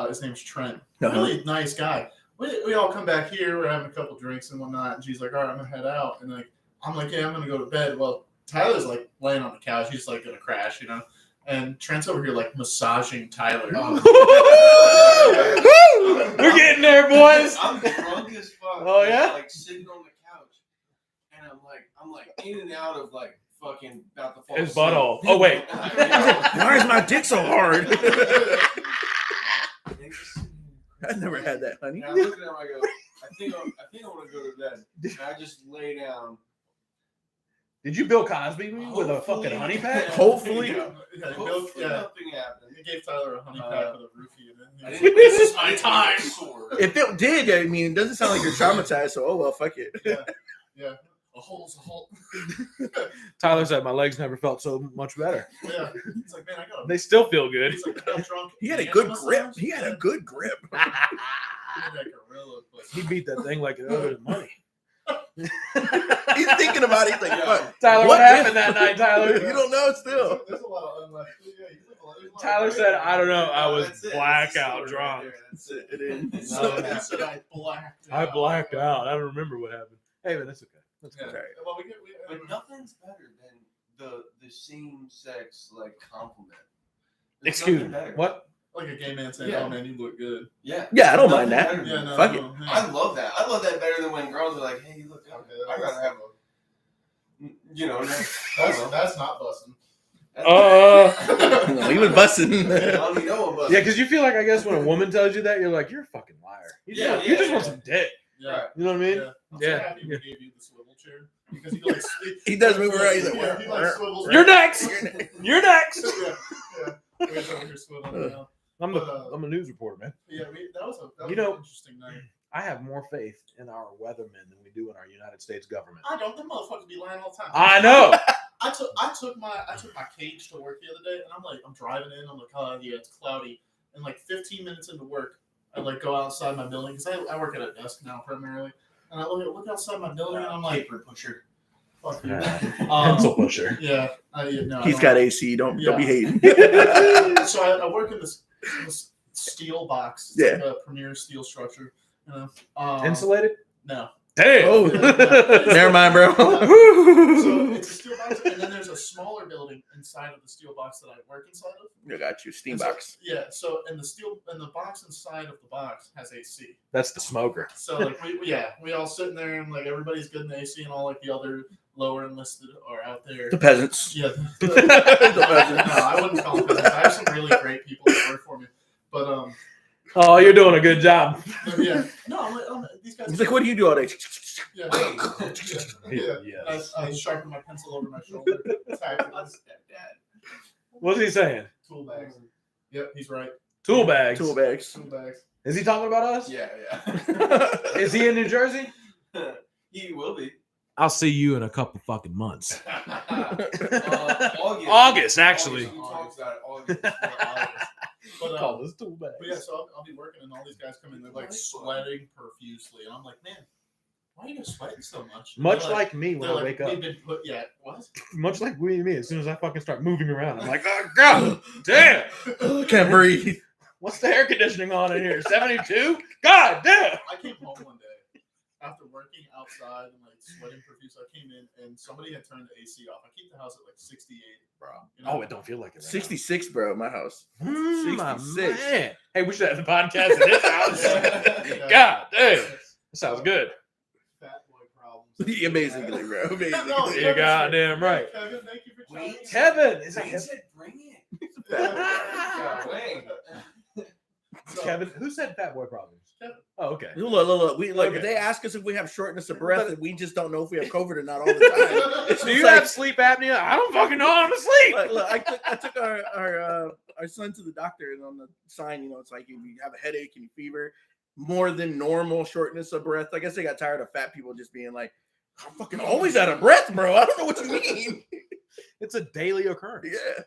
His name's Trent. Uh-huh. Really nice guy. We all come back here. We're having a couple drinks and whatnot. And she's like, all right, I'm going to head out. And like, I'm like, yeah, I'm going to go to bed. Well, Tyler's like laying on the couch. He's like going to crash, And Trent's over here like massaging Tyler. We're getting there, boys. I'm drunk as fuck. Oh, yeah? Like sitting on the couch, and I'm like in and out of like fucking about to fall. His asleep. butthole. Oh, wait. Why is my dick so hard? I never had that, honey. And I look at him, I go, I think I want to go to bed. And I just lay down. Did you Bill Cosby me with a fucking honey pack? Hopefully. Hopefully nothing happened. He gave Tyler a honey pack with a roofie in I it. didn't- This is my I didn't time. get sore. If it did, I mean, it doesn't sound like you're traumatized, so oh well, fuck it. Yeah. A hole's a hole. Tyler said my legs never felt so much better. Yeah. He's like, man, I got They still feel good. He's like, I got drunk. He had a and good massage. grip. He had a good grip. He had that gorilla, but He beat that thing like it owed his money. He's thinking about it. He's like, fuck. Tyler, what happened that night, Tyler? You don't know still. There's a lot of unleft. Yeah, there's a lot Tyler of said, I don't know, I was That's it. blackout That's the story drunk. right there. That's it. It is. So he said I blacked out. I blacked out. I don't remember what happened. Hey, man, that's okay. That's Yeah. okay. Right. Well, But nothing's better than the same sex like compliment. There's Excuse nothing me. better. What? like a gay man saying, Yeah. "Oh man, you look good." Yeah. Yeah, I don't Nothing mind that. better than Yeah, no, Fuck no, yeah. I love that. I love that better than when girls are like, "Hey, you look good." Okay, I'd rather have that's not busting. No, he was busting. I don't even know about Yeah, because you feel like, I guess, when a woman tells you that, you're like, you're a fucking liar. You just, Yeah, want, you just yeah, want yeah. some dick. Yeah, Right. You know what I mean? yeah. I'm Yeah. so happy we gave you the swivel chair because he like He does move around. He's like, yeah, he like swivels. You're next. You're next. yeah. He's over here swiveling around. I'm a news reporter, man. Yeah, that was You know- an interesting night. I have more faith in our weathermen than we do in our United States government. I don't. Them motherfuckers be lying all the time. I know. I took my cage to work the other day, and I'm driving in. I'm like, oh yeah, it's cloudy. And like 15 minutes into work, I like go outside my building because I work at a desk now primarily, and I look outside my building, and I'm like, paper pusher. fuck you. Pencil pusher. Yeah, no, He's got AC. Don't be hating. So I work in this steel box. It's like a premier steel structure. You know, Insulated? No. Damn. Oh, never mind, bro. So it's a steel box, and then there's a smaller building inside of the steel box that I work inside of. I got you. Steam And so- box. Yeah. So the box inside of the box has AC. That's the smoker. So like we all sitting there and like everybody's good in the AC, and all like the other lower enlisted are out there. The peasants. Yeah. The No, peasants. I wouldn't call them peasants. I have some really great people that work for me, but Oh, you're doing a good job. yeah. No, I'm like, these guys. He's like, what do you do all day? Yeah. Yeah. Yeah. I sharpen my pencil over my shoulder. That's dad. What's he saying? Tool bags. Yep, he's right. Tool bags. Tool bags. Tool bags. Is he talking about us? Yeah. Is he in New Jersey? He will be. I'll see you in a couple fucking months. August. August, actually. We talked about it August. But, Call this tool bags. But yeah, so I'll be working, and all these guys come in. They're like sweating profusely, and I'm like, man, why are you guys sweating so much? And Much they're like me when they're I wake up. We've been put, yeah, what? Much like we and me. As soon as I fucking start moving around, I'm like, oh god, damn. Can't breathe. What's the air conditioning on in here? 72? God damn. I came home one day, after working outside and like sweating profusely, I came in and somebody had turned the AC off. I keep the house at like 68, bro. You know? Oh, it don't feel like it. Right 66, bro. My house. my 66. man. Hey, we should have the podcast in this house. Yeah. God damn. That sounds good. Fat boy problems. Amazingly, bro. Amazing. No, You're goddamn right. Kevin, thank you for joining us. Kevin. Is that He Kevin? said, bring it. Yeah. Wayne. So, Kevin? Who said fat boy problems? Kevin. Oh, okay. Look. We like Okay. they ask us if we have shortness of breath, and we just don't know if we have COVID or not all the time. It's Do you just have sleep apnea? I don't fucking know. I'm asleep. look, I took our son to the doctor, and on the sign, it's like if you have a headache and you fever, more than normal shortness of breath. I guess they got tired of fat people just being like, I'm fucking always out of breath, bro. I don't know what you mean. It's a daily occurrence. Yeah.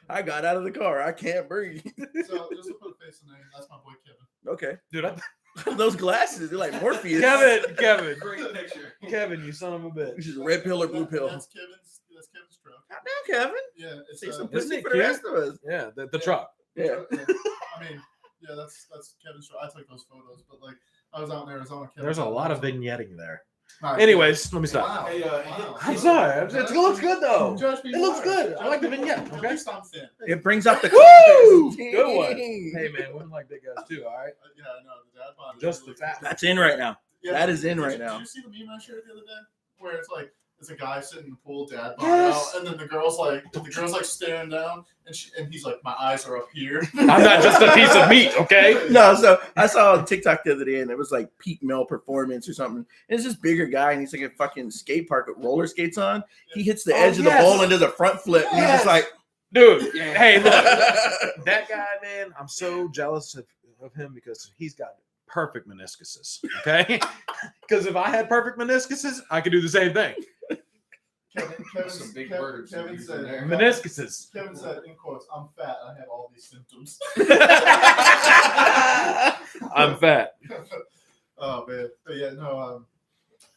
I got out of the car. I can't breathe. So just to put a face in there, that's my boy Kevin. Okay. Dude, Those glasses, they're like Morpheus. Kevin, Great picture. Kevin, you son of a bitch. Which is red pill or blue pill. That's Kevin's truck. Goddamn, Kevin. Yeah, it's Say some Isn't pussy it for the cute? rest of us. Yeah, the truck. Yeah. I mean, yeah, that's Kevin's truck. I took those photos, but like I was out in Arizona. Kevin There's a was lot of out. vignetting there. All right, Anyways, let me stop. Wow. Hey, wow. I'm sorry. It looks good though. Judge me It looks hard. good. I like the vignette. At Okay. least I'm thin. It brings out the Woo! Dang. Good one. Hey man, women like big guys too. All right. Yeah, I know. The dad bod is Just really the fat. That's in right now. Yeah, That is in did right you- now. Did you see the meme I shared the other day where it's like it's a guy sitting in the pool, dad bod Yes. out, and then the girl's like staring down, and he's like, my eyes are up here. I'm not just a piece of meat, okay? No, so I saw on TikTok the other day, and it was like peak male performance or something. And it's this bigger guy, and he's like a fucking skate park with roller skates on. He hits the Oh, edge of the yes. bowl and does a front flip. And he's Yes. just like, Dude, hey, look, that guy, man, I'm so jealous of him because he's got perfect meniscuses, okay? Because if I had perfect meniscuses, I could do the same thing. Kevin's Some big Kevin- words Kevin used said, in there. Meniscuses. Kevin said, in quotes, I'm fat. I have all these symptoms. I'm fat. Oh man, but yeah, no.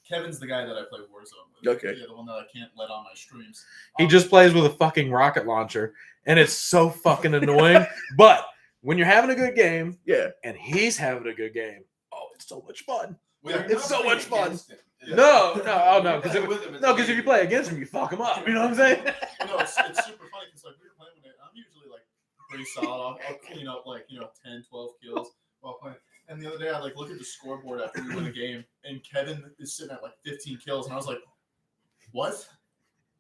Kevin's the guy that I play Warzone with. Okay. Yeah, the one that I can't let on my streams. He just plays with a fucking rocket launcher, and it's so fucking annoying. But when you're having a good game yeah. and he's having a good game, oh, it's so much fun. Well, you're It's not so playing much fun. against him. Yeah. No, because You're with him, it's if you play against him, you fuck him up. You know what I'm saying? No, it's super funny because like we were playing with it. I'm usually like pretty solid. I'll clean up like 10, 12 kills while playing. And the other day I like look at the scoreboard after we win a game, and Kevin is sitting at like 15 kills, and I was like, "What?"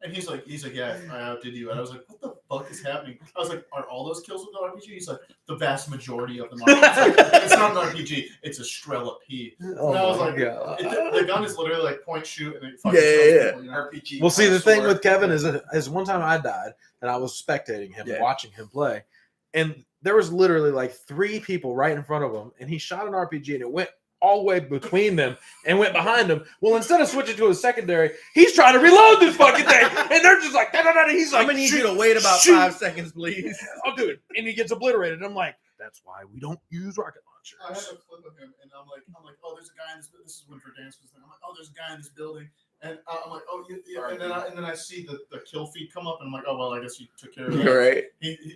And he's like, "Yeah, I outdid you." And I was like, "What the fuck is happening?" I was like, "Are all those kills with the RPG?" He's like, "The vast majority of them are." It's, like, it's not an RPG. It's a Strela P. Oh And I was my like, God. The gun is literally like point shoot, and it fucking Yeah, kills yeah, people, you know? RPG. Well, see, the thing connoisseur. with Kevin is one time I died and I was spectating him, Yeah. watching him play, and there was literally like 3 people right in front of him, and he shot an RPG and it went all the way between them and went behind him. Well, instead of switching to a secondary, he's trying to reload this fucking thing, and they're just like, da-da-da-da. He's I'm like, gonna need shoot, you to wait about shoot. 5 seconds, please. I'll do it, and he gets obliterated. And I'm like, that's why we don't use rocket I had launchers. a clip of him, and I'm like, oh, there's a guy in this. This is when for dance was thing. I'm like, oh, there's a guy in this building, and I'm like, oh, yeah. And then I see the kill feed come up, and I'm like, oh well, I guess you took care of All that. right.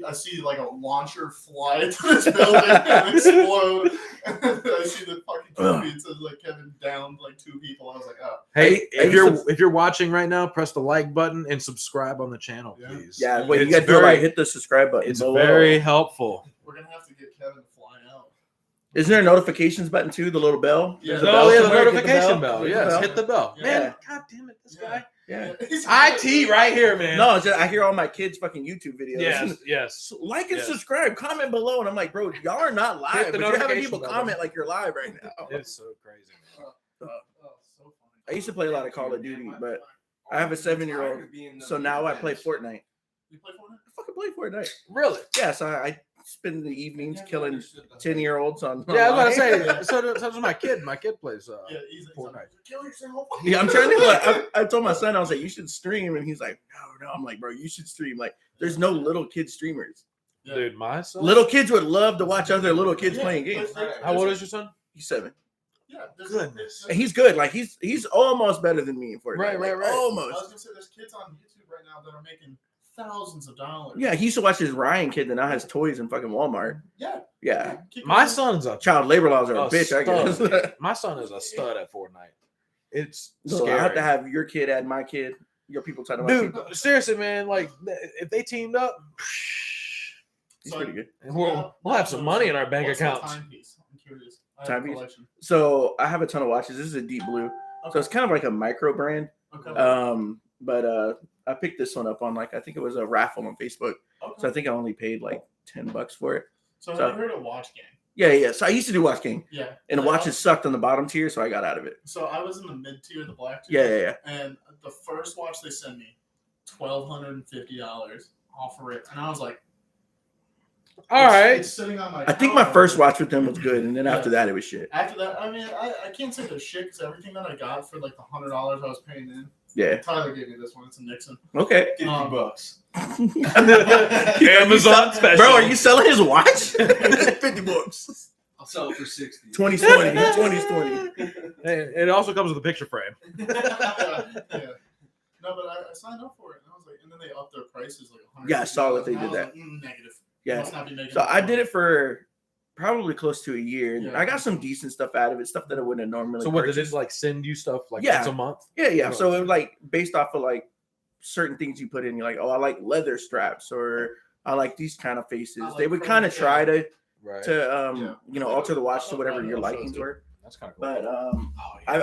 I see like a launcher fly into this building and explode. And I see the fucking kill feed says like Kevin downed like 2 people. I was like, oh, Hey, I if you're watching right now, press the like button and subscribe on the channel, Yeah. please. Yeah, what you It's gotta do, very- like, hit the subscribe button. It's below. very helpful. we're gonna have to get Kevin to fly out. Isn't there a notifications button too? The little bell. Yeah. There's a Oh, bell yeah, the somewhere. Hit notification bell. Hit the Yes, bell. hit the bell. Yeah. Man, god damn it, this Yeah. guy. Yeah. IT right here, man. No, it's just, I hear all my kids' fucking YouTube videos. Yes, yes. So like and Yes. subscribe, comment below, and I'm like, bro, y'all are not live, the but you're having notification people bell. comment like you're live right now. It's so crazy, man. Oh, so funny. I used to play a lot of Call of Duty, but I have a 7-year-old, so now I play Fortnite. You play Fortnite? I fucking play Fortnite. Really? Yeah, so I spend the evenings killing 10-year-olds on. Yeah, I was online. about to say. So does my kid. My kid plays. Yeah, he's Fortnite. like, kill yourself. Yeah, I'm trying to. Like, I told my son, I was like, you should stream, and he's like, no. I'm like, bro, you should stream. Like, there's no little kid streamers. Yeah. Dude, my son. Little kids would love to watch other little kids Yeah, playing games. How old is your son? He's 7. Yeah, Goodness. And he's good. Like he's almost better than me in Fortnite. Right, Like, right. I was Almost. gonna say there's kids on YouTube right now that are making thousands of dollars. Yeah, he used to watch this Ryan kid that now has toys in fucking Walmart. Yeah. Yeah. My son's a Child labor laws are a a bitch, I guess. stud. My son is a stud at Fortnite. It's So scary. I have to have your kid add my kid. Your people try to my Dude, people. seriously, man. Like, if they teamed up, He's pretty good. and we'll have some money in our bank What's the accounts. timepiece? I'm curious. I have a Timepiece? collection. So I have a ton of watches. This is a deep blue. So Okay. it's kind of like a micro brand. Okay. But I picked this one up on I think it was a raffle on Facebook. Okay. So I think I only paid like $10 for it. So have so- you heard of Watch Gang? Yeah. So I used to do Watch Gang. Yeah. And the Like, watches sucked on the bottom tier, so I got out of it. So I was in the mid tier, the black tier. Yeah. And the first watch they sent me, $1,250 off of it, and I was like, All right. It's sitting on my. I think my counter. first watch with them was good, and then Yeah. after that, it was shit. After that, I mean, I can't say they're shit because everything that I got for like the $100 I was paying in. Yeah. Tyler gave me this one. It's a Nixon. Okay. $50. Amazon special. Bro, are you selling his watch? $50. I'll sell it for 60. 2020. 2020. It also comes with a picture frame. Yeah. No, but I signed up for it, and I was like, and then they upped their prices like $100. Yeah, I saw that they did that. Negative. Yeah. Must not be making So enough I money. did it for probably close to a year. And Yeah. I got some decent stuff out of it, stuff that I wouldn't have normally. So what, did purchased. it like send you stuff like Yeah. once a month? Yeah. So it was like based off of like certain things you put in. You're like, oh, I like leather straps, or I like these kind of faces. I like They would chrome, kind of try to Right. Yeah. alter the watch to whatever Yeah, your that likings sounds good. were. That's kind of cool. But Oh,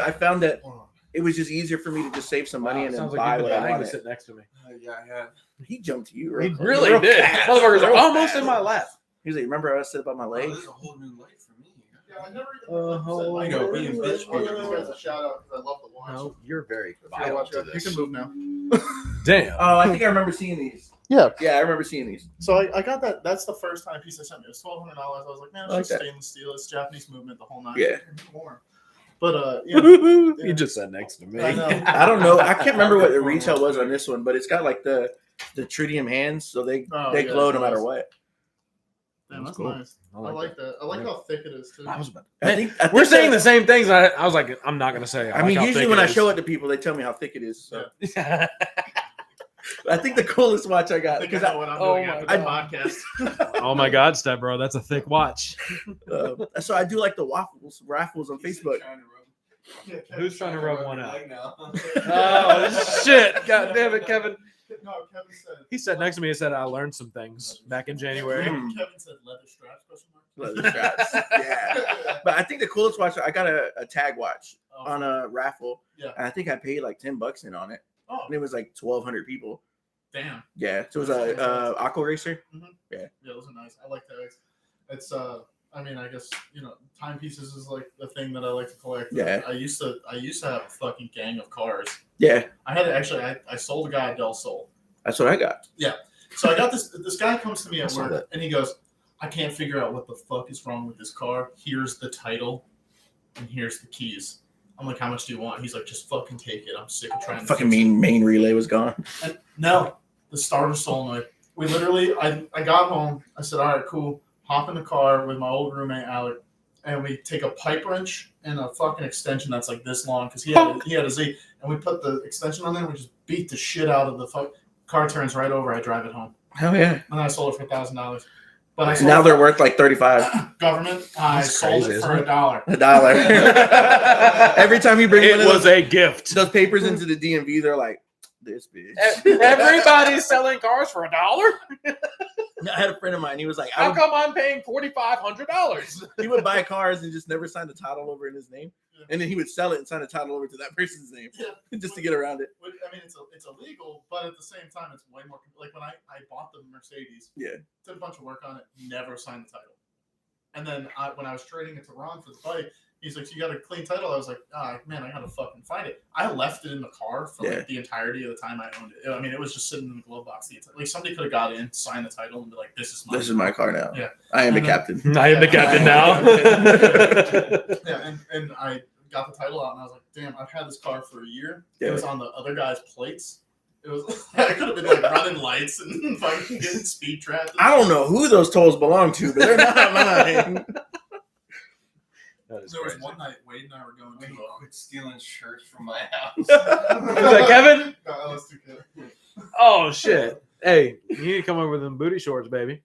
I found that Hold on. it was just easier for me to just save some money Wow, and then sounds buy like what you I the guy who wanted. sit next to me. Yeah. He jumped to you. He Real quick. really Real did. fast. Motherfuckers are Real almost in fast. my lap. He's like, remember I said about my Oh, leg? this is a whole new light for me. Yeah, I never even like you said, Oh, like, you know, I being really bitch, wanna give being these guys a shout out because I love the watch. No, you're very If you're violent watching, to you this. can move now. Damn. Oh, I think I remember seeing these. Yeah. Yeah, I remember seeing these. So I got that. That's the first timepiece they sent me. It was $1,200. I was like, man, it's I like just that. stainless steel. It's Japanese movement the whole night. Yeah. Warm. But You just sat next to me. I know. I don't know. I can't remember what the retail was on this one, but it's got like the tritium hands, so they Oh, they yeah, glow it no matter does. what. Damn, that's cool. nice. I like that. I like how thick it is too. I was about I think We're saying that- the same things. I was like, I'm not gonna say. I mean, usually when I show it to people, they tell me how thick it is. So it. I think the coolest watch I I got think I because know what I'm oh doing my after the God. podcast. Oh my God, step bro, that's a thick watch. so I do like the raffles on Facebook. Who's trying to rub one out? Like now. Oh shit! God damn it, Kevin. No, Kevin said. He sat next to me and said, "I learned some things back in January." Mm. Kevin said leather straps? Question mark. Leather straps. Yeah. But I think the coolest watch I got a tag watch on a raffle. Yeah. And I think I paid like $10 in on it. Oh, And it was like 1,200 people. damn. Yeah. So it was a Aqua Racer. Yeah, those are nice. I like that. It's I mean, I guess timepieces is like the thing that I like to collect. Yeah. I used to have a fucking gang of cars. Yeah. I had I sold a guy a Del Sol. That's what I got. So I got this guy comes to me I at saw work that. and he goes, I can't figure out what the fuck is wrong with this car. Here's the title and here's the keys. I'm like, how much do you want? He's like, just fucking take it. I'm sick of trying to Fucking fix it." main relay was gone. And no, the starter solenoid. We literally, I got home. I said, all right, cool. Hop in the car with my old roommate Alec, and we take a pipe wrench and a fucking extension that's like this long because he had a Z, and we put the extension on there. And we just beat the shit out of the fuck. Car turns right over. I drive it home, Hell yeah. and I sold it for $1,000. But I sold Now it they're for worth like 35 government. I That's sold crazy, it for isn't it? $1. $1. Every time you bring It one of was a gift. those papers into the DMV, they're like, this bitch. Everybody's selling cars for $1. I had a friend of mine. He was like, How come I'm paying $4,500? he would buy cars and just never sign the title over in his name, Yeah. and then he would sell it and sign the title over to that person's name Yeah. just to get around it. I mean, it's illegal, but at the same time, it's way more. Like when I bought the Mercedes, Yeah. did a bunch of work on it, never signed the title. And then when I was trading it to Ron for the bike, he's like, "So you got a clean title?" I was like, man, I gotta fucking find it." I left it in the car for Yeah. like the entirety of the time I owned it. I mean, it was just sitting in the glove box. Like somebody could have got in, signed the title, and be like, "This is mine." This is my car now. Yeah. I am the And then- captain. I am the captain now. Yeah, and I got the title out, and I was like, "Damn, I've had this car for a year." Yeah. It was on the other guy's plates. It was I could have been like running lights and fucking getting speed trapped. I don't know who those tolls belong to, but they're not mine. That is There was crazy. one night Wade and I were going Wait, to. quit stealing shirts from my house. Is that Kevin? No, that was too good. Oh shit! Hey, you need to come over with them booty shorts, baby.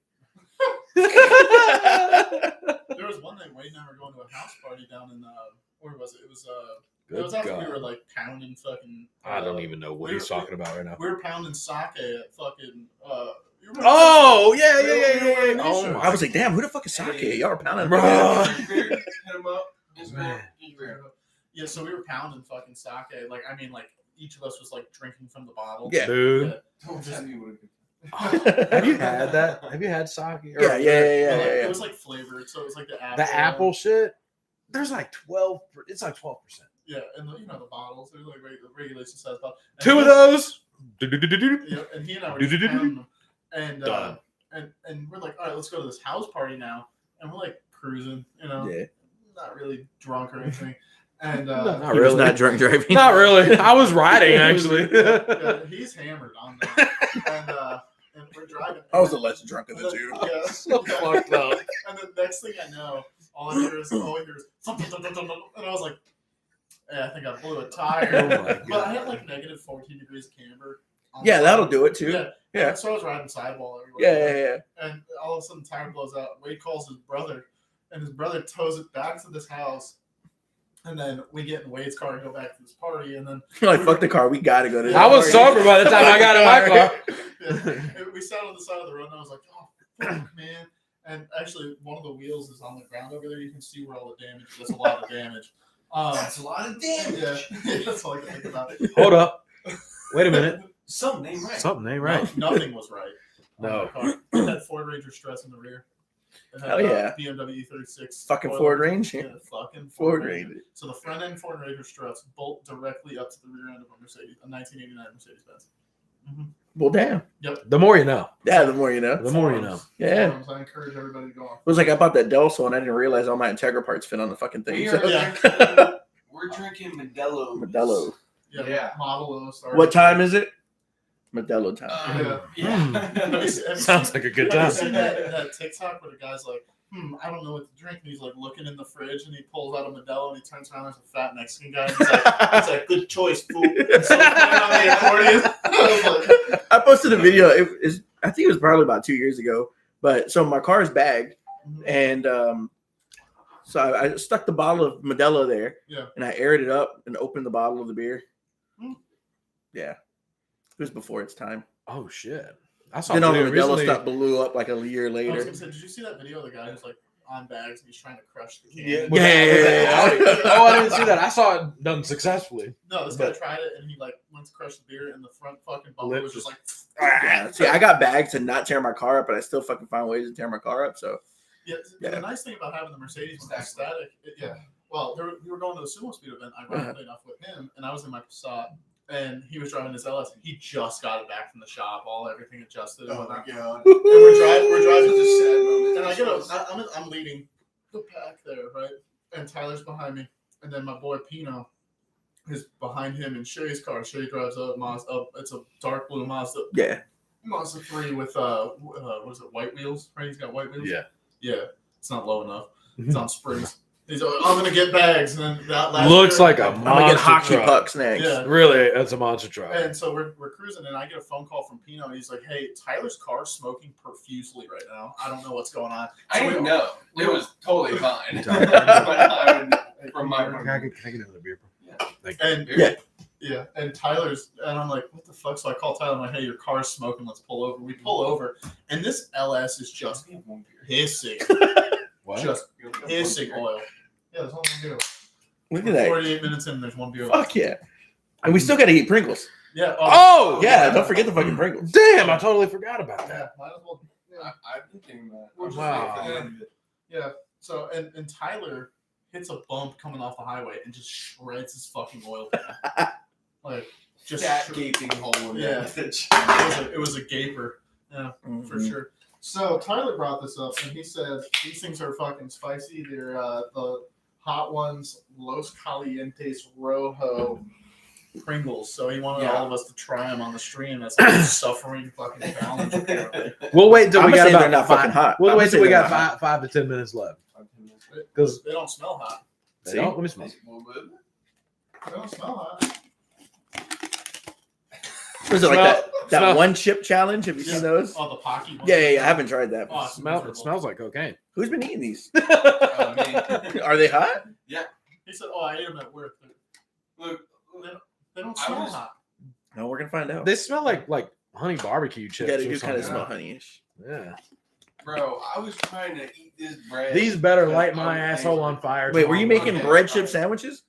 There was one night Wade and I were going to a house party down in where was it? It was it was after we were like pounding fucking. I don't even know what he's talking about right now. We were pounding sake at fucking. You remember Oh yeah. Oh, Oh I was like, damn, who the fuck is Sake? Y'all are pounding. Bro. Hit him up. Man. Yeah, so we were pounding fucking sake. Like, I mean, like each of us was like drinking from the bottle. Yeah. Dude. Don't tell me what Have you had that? Have you had sake? Yeah. But, like, it was like flavored, so it was like the apple. The apple shit. There's like 12. It's like 12%. Yeah, and the bottles. They're like regulation size bottle. And Two he- of those. Yeah, and he and I were just pounding them. And Done. And we're like, all right, let's go to this house party now. And we're like cruising, not really drunk or anything. And Not He was really. not drunk driving. Not really. I was riding actually. yeah, he's hammered on that. And we're driving. I was the less drunk of And the then- two. Yeah, So fucked up. And the next thing I know, all I hear is, thump, thump, thump, thump, thump, and I was like, I think I blew a tire. Oh my But I God. had like negative 14 degrees of camber. on Yeah, the that'll side. do it too. Yeah. So I was riding sidewall everywhere. Yeah. And all of a sudden, tire blows out. Wade calls his brother, and his brother tows it back to this house. And then we get in Wade's car and go back to this party. And then You're like, fuck the car. We gotta go to. Yeah, I was sober by the time I got in my car. and we sat on the side of the road, and I was like, oh, fuck, man. And actually, one of the wheels is on the ground over there. You can see where all the damage is. That's a lot of damage. That's a lot of damage. Yeah, that's all I can think about. Hold up. Wait a minute. Something ain't right. Something ain't right. No, nothing was right. on No. that car. It had Ford Ranger struts in the rear. It had, Hell yeah. BMW E36. Fucking oil- Ford Range. Yeah, fucking Ford Ranger. So the front end Ford Ranger struts bolt directly up to the rear end of a Mercedes, a 1989 Mercedes Benz. Well, damn. The more you know. Yeah, the more you know. The more you know. Yeah. Forums, I encourage everybody to go on. It was like I bought that Delso and I didn't realize all my Integra parts fit on the fucking thing. We So. are Yeah. drinking, we're drinking Modelo. Modelo. Yeah. Model O started. What time is it? Modelo time. Yeah. Have you Sounds like a good have you time. seen that TikTok where the guy's like, I don't know what to drink, and he's like looking in the fridge, and he pulls out a Modelo, and he turns around, there's a fat Mexican guy, and he's like, good choice, fool. And so he's playing on the accordion. I was like, I posted a video. I think it was probably about 2 years ago. But so my car is bagged, and so I stuck the bottle of Modelo there. Yeah. And I aired it up and opened the bottle of the beer. Hmm. Yeah. It was before its time. Oh shit. I saw Then a all the video Modelo recently. stuff blew up like a year I was later. gonna say, did you see that video of the guy who's like on bags and he's trying to crush the can? Yeah, Yeah. Oh, I didn't see that. I saw it done successfully. No, this guy tried it, and he like went to crush the beer, and the front fucking bumper Lip was just like, Yeah. See, I got bagged to not tear my car up, but I still fucking find ways to tear my car up. So yeah. Yeah. The nice thing about having the Mercedes when it's static, well, we were going to the sumo speed event, ironically enough, with him, and I was in my Passat, and he was driving his LS. And he just got it back from the shop, everything adjusted and Oh my whatnot. god. And we're driving Just this, sad moment. and I'm leading the pack there, right? And Tyler's behind me, and then my boy Pino is behind him in Shay's car. Shay drives a Mazda. It's a dark blue Mazda. yeah. Mazda 3 with what is it, white wheels? Right, he's got white wheels. Yeah, it's not low enough. It's on springs. He's like, I'm gonna get bags, and then that last Looks year- like a I'm gonna get monster hockey truck. pucks next. Yeah. Really, it's a monster truck. And so we're cruising, and I get a phone call from Pino. And he's like, "Hey, Tyler's car's smoking profusely right now. I don't know what's going on." I didn't know. It was totally fine. From my Can I get another beer? Yeah. Thank you. And Yeah. yeah, and Tyler's, and I'm like, "What the fuck?" So I call Tyler. I'm like, "Hey, your car's smoking. Let's pull over." We pull over, and this LS is just hissing, What? just hissing oil. Yeah, there's only one beer. Look at that. 48 minutes in, there's one beer. Fuck yeah. And we still got to eat Pringles. Yeah. Oh Yeah, don't forget the fucking Pringles. Damn! I totally forgot about Yeah. that. Might as well. Yeah. I've been thinking that. We're just Wow. waiting for the- Yeah. So and Tyler hits a bump coming off the highway and just shreds his fucking oil can. Like just That shred- gaping hole in Yeah. that bitch. it was a gaper. Yeah, for Mhm. sure. So Tyler brought this up and he said these things are fucking spicy. They're the hot ones, Los Calientes Rojo Pringles. So he wanted all of us to try them on the stream as a suffering fucking challenge. Apparently. We'll wait until I'm we gonna got say about they're not fucking hot. We'll I'm wait gonna till say we they're got not hot. 5 to 10 minutes left. Because They don't smell hot. they don't. Let me smell. They don't smell hot. Was it like Smell- that? That Smell- one chip challenge. Have you seen those? Oh, the Pocky one. Yeah. I haven't tried that. Oh, it's It miserable. smells like cocaine. Who's been eating these? Me. Are they hot? He said, "Oh, I ate them at work. Look, They don't I smell was- hot." No, we're gonna find out. They smell like honey barbecue chips. Yeah, they or do kind of something. smell honeyish. Yeah. bro, I was trying to eat this bread. These better because light I my was asshole angry. on fire. Wait, were you making Okay. bread chip sandwiches?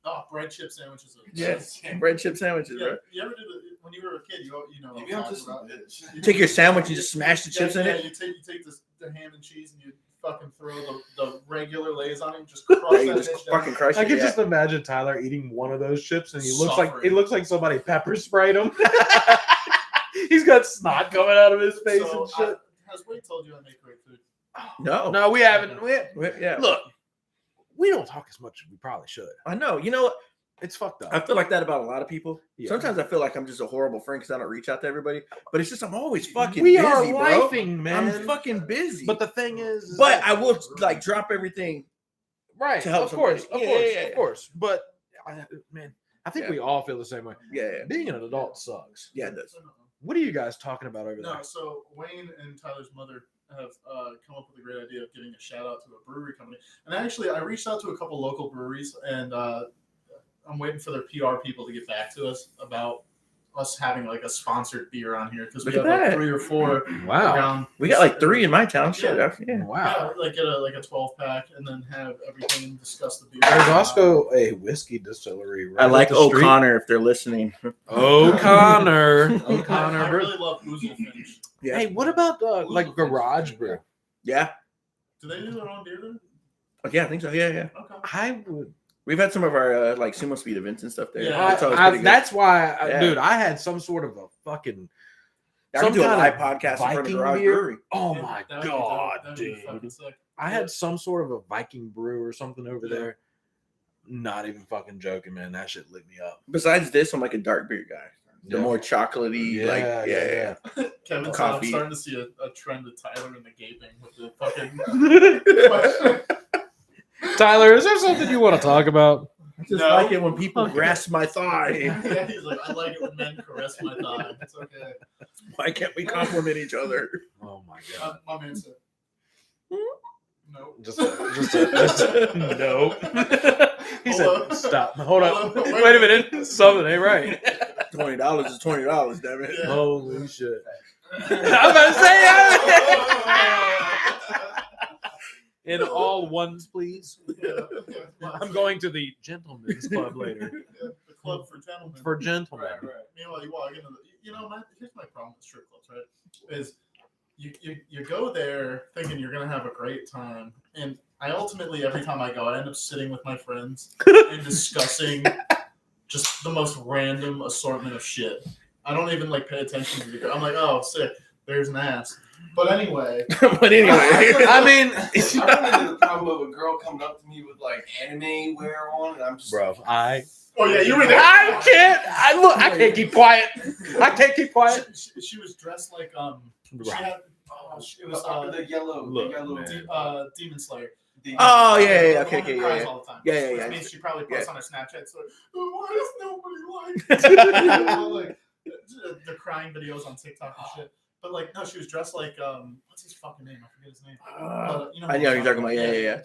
Oh, bread chip sandwiches. Yes, bread chip sandwiches, Yeah, bro. you ever did when you were a kid? You know. what Maybe I'm I'm talking just a about. bitch. You take your sandwich and just smash the chips in yeah, it. You take the ham and cheese and you fucking throw the regular Lay's on it and just crush Yeah, you that just bitch down. fucking crush I it. could Yeah. just imagine Tyler eating one of those chips, and he Suffering. looks like somebody pepper sprayed him. He's got snot coming out of his face So, and shit. has Wade told you I make great food? No, No, we haven't. yeah. Look, we don't talk as much as we probably should. I know. You know what? It's fucked up. I feel like that about a lot of people. Yeah. Sometimes I feel like I'm just a horrible friend because I don't reach out to everybody. But it's just I'm always fucking we busy, are bro. lifing, man. I'm fucking busy. But the thing is but that- I will like drop everything. right, to help of course, somebody. Yeah. of course. But man, I think Yeah. we all feel the same way. Yeah, Being an adult sucks. yeah, it does. What are you guys talking about over No, there? so Wayne and Tyler's mother have come up with a great idea of giving a shout out to a brewery company. And actually, I reached out to a couple local breweries, and I'm waiting for their PR people to get back to us about us having like a sponsored beer on here because we Look have at like that. 3 or 4 Wow. around. We got like 3 in my town. Shit. Yeah. Yeah. Wow. Yeah, like get a 12 pack and then have everything and discuss the beer. There's also a whiskey distillery right I like up the street. O'Connor if they're listening. O'Connor. I O'Connor. brew. really love Ouzel Finish. Yeah. Hey, what about like Garage Brew? Yeah. Do they do their own beer there? Yeah, I think so. Yeah. Okay. I would. We've had some of our like sumo speed events and stuff there. Yeah. That's always pretty good. That's why, Yeah. dude. I had some sort of a fucking. I can some do a kind live of podcast in front of Viking Garage beer. Brewery. Oh Yeah, my that'd be god, dope. That'd be dude! fucking sick. I Yeah. had some sort of a Viking brew or something over Yeah. there. Not even fucking joking, man. That shit lit me up. Besides this, I'm like a dark beer guy. The Yeah. more chocolatey, Yeah, Kevin said, I'm Coffee. starting to see a trend of Tyler and the gaping with the fucking. Tyler, is there something you want to talk about? I just No. like it when people Okay. grasp my thigh. Yeah, he's like, I like it when men caress my thigh. It's okay. Why can't we compliment each other? Oh my god! My man said, nope. Just no. He Hello? said, "Stop. Hold on. Hello? Wait a minute. Something ain't right." $20 is $20, damn it. Yeah. Holy shit! I'm about to say in all ones, please. Yeah. I'm going to the gentlemen's club later. Yeah, the club for gentlemen. For gentlemen. Right. Meanwhile, you walk into here's my problem with strip clubs, right? Is you go there thinking you're gonna have a great time, and I ultimately every time I go, I end up sitting with my friends and discussing just the most random assortment of shit. I don't even like pay attention to the girl. I'm like, oh, sick. There's an ass. But anyway, But anyway, I mean, I run into the problem of a girl coming up to me with like anime wear on, and I'm just bro, oh yeah, you were there. I can't keep quiet. I can't keep quiet. She was dressed like she Right. had, it was the yellow, look, the yellow. man. Demon Slayer. Oh, yeah, The okay, one that okay, cries yeah. all the time. Yeah, Which yeah. means she probably posts on her Snapchat. So why does nobody like like the crying videos on TikTok and shit? But like, no, she was dressed like what's his fucking name? I forget his name. You know I what know I'm you're talking about. Yeah.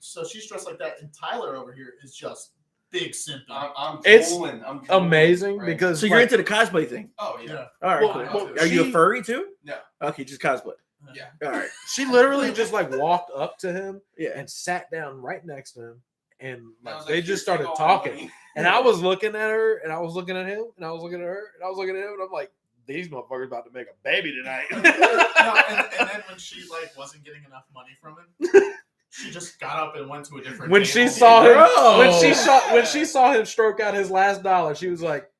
So she's dressed like that, and Tyler over here is just big simping. I'm It's drooling, I'm drooling, Amazing right? because So you're like, into the cosplay thing. Oh yeah. Yeah. All right, Well, cool. well, Are you a she- furry too? No. Okay, just cosplay. Yeah. All right. she literally just like walked up to him Yeah. and sat down right next to him, and I like, was they like, just "Here, started take all my talking. money." And I was looking at her, and I was looking at him, and I was looking at her, and I was looking at him, and I'm like, these motherfuckers about to make a baby tonight. No, and then when she like wasn't getting enough money from him, she just got up and went to a different. when table. she saw him, Bro. when she saw him stroke out his last dollar, she was like,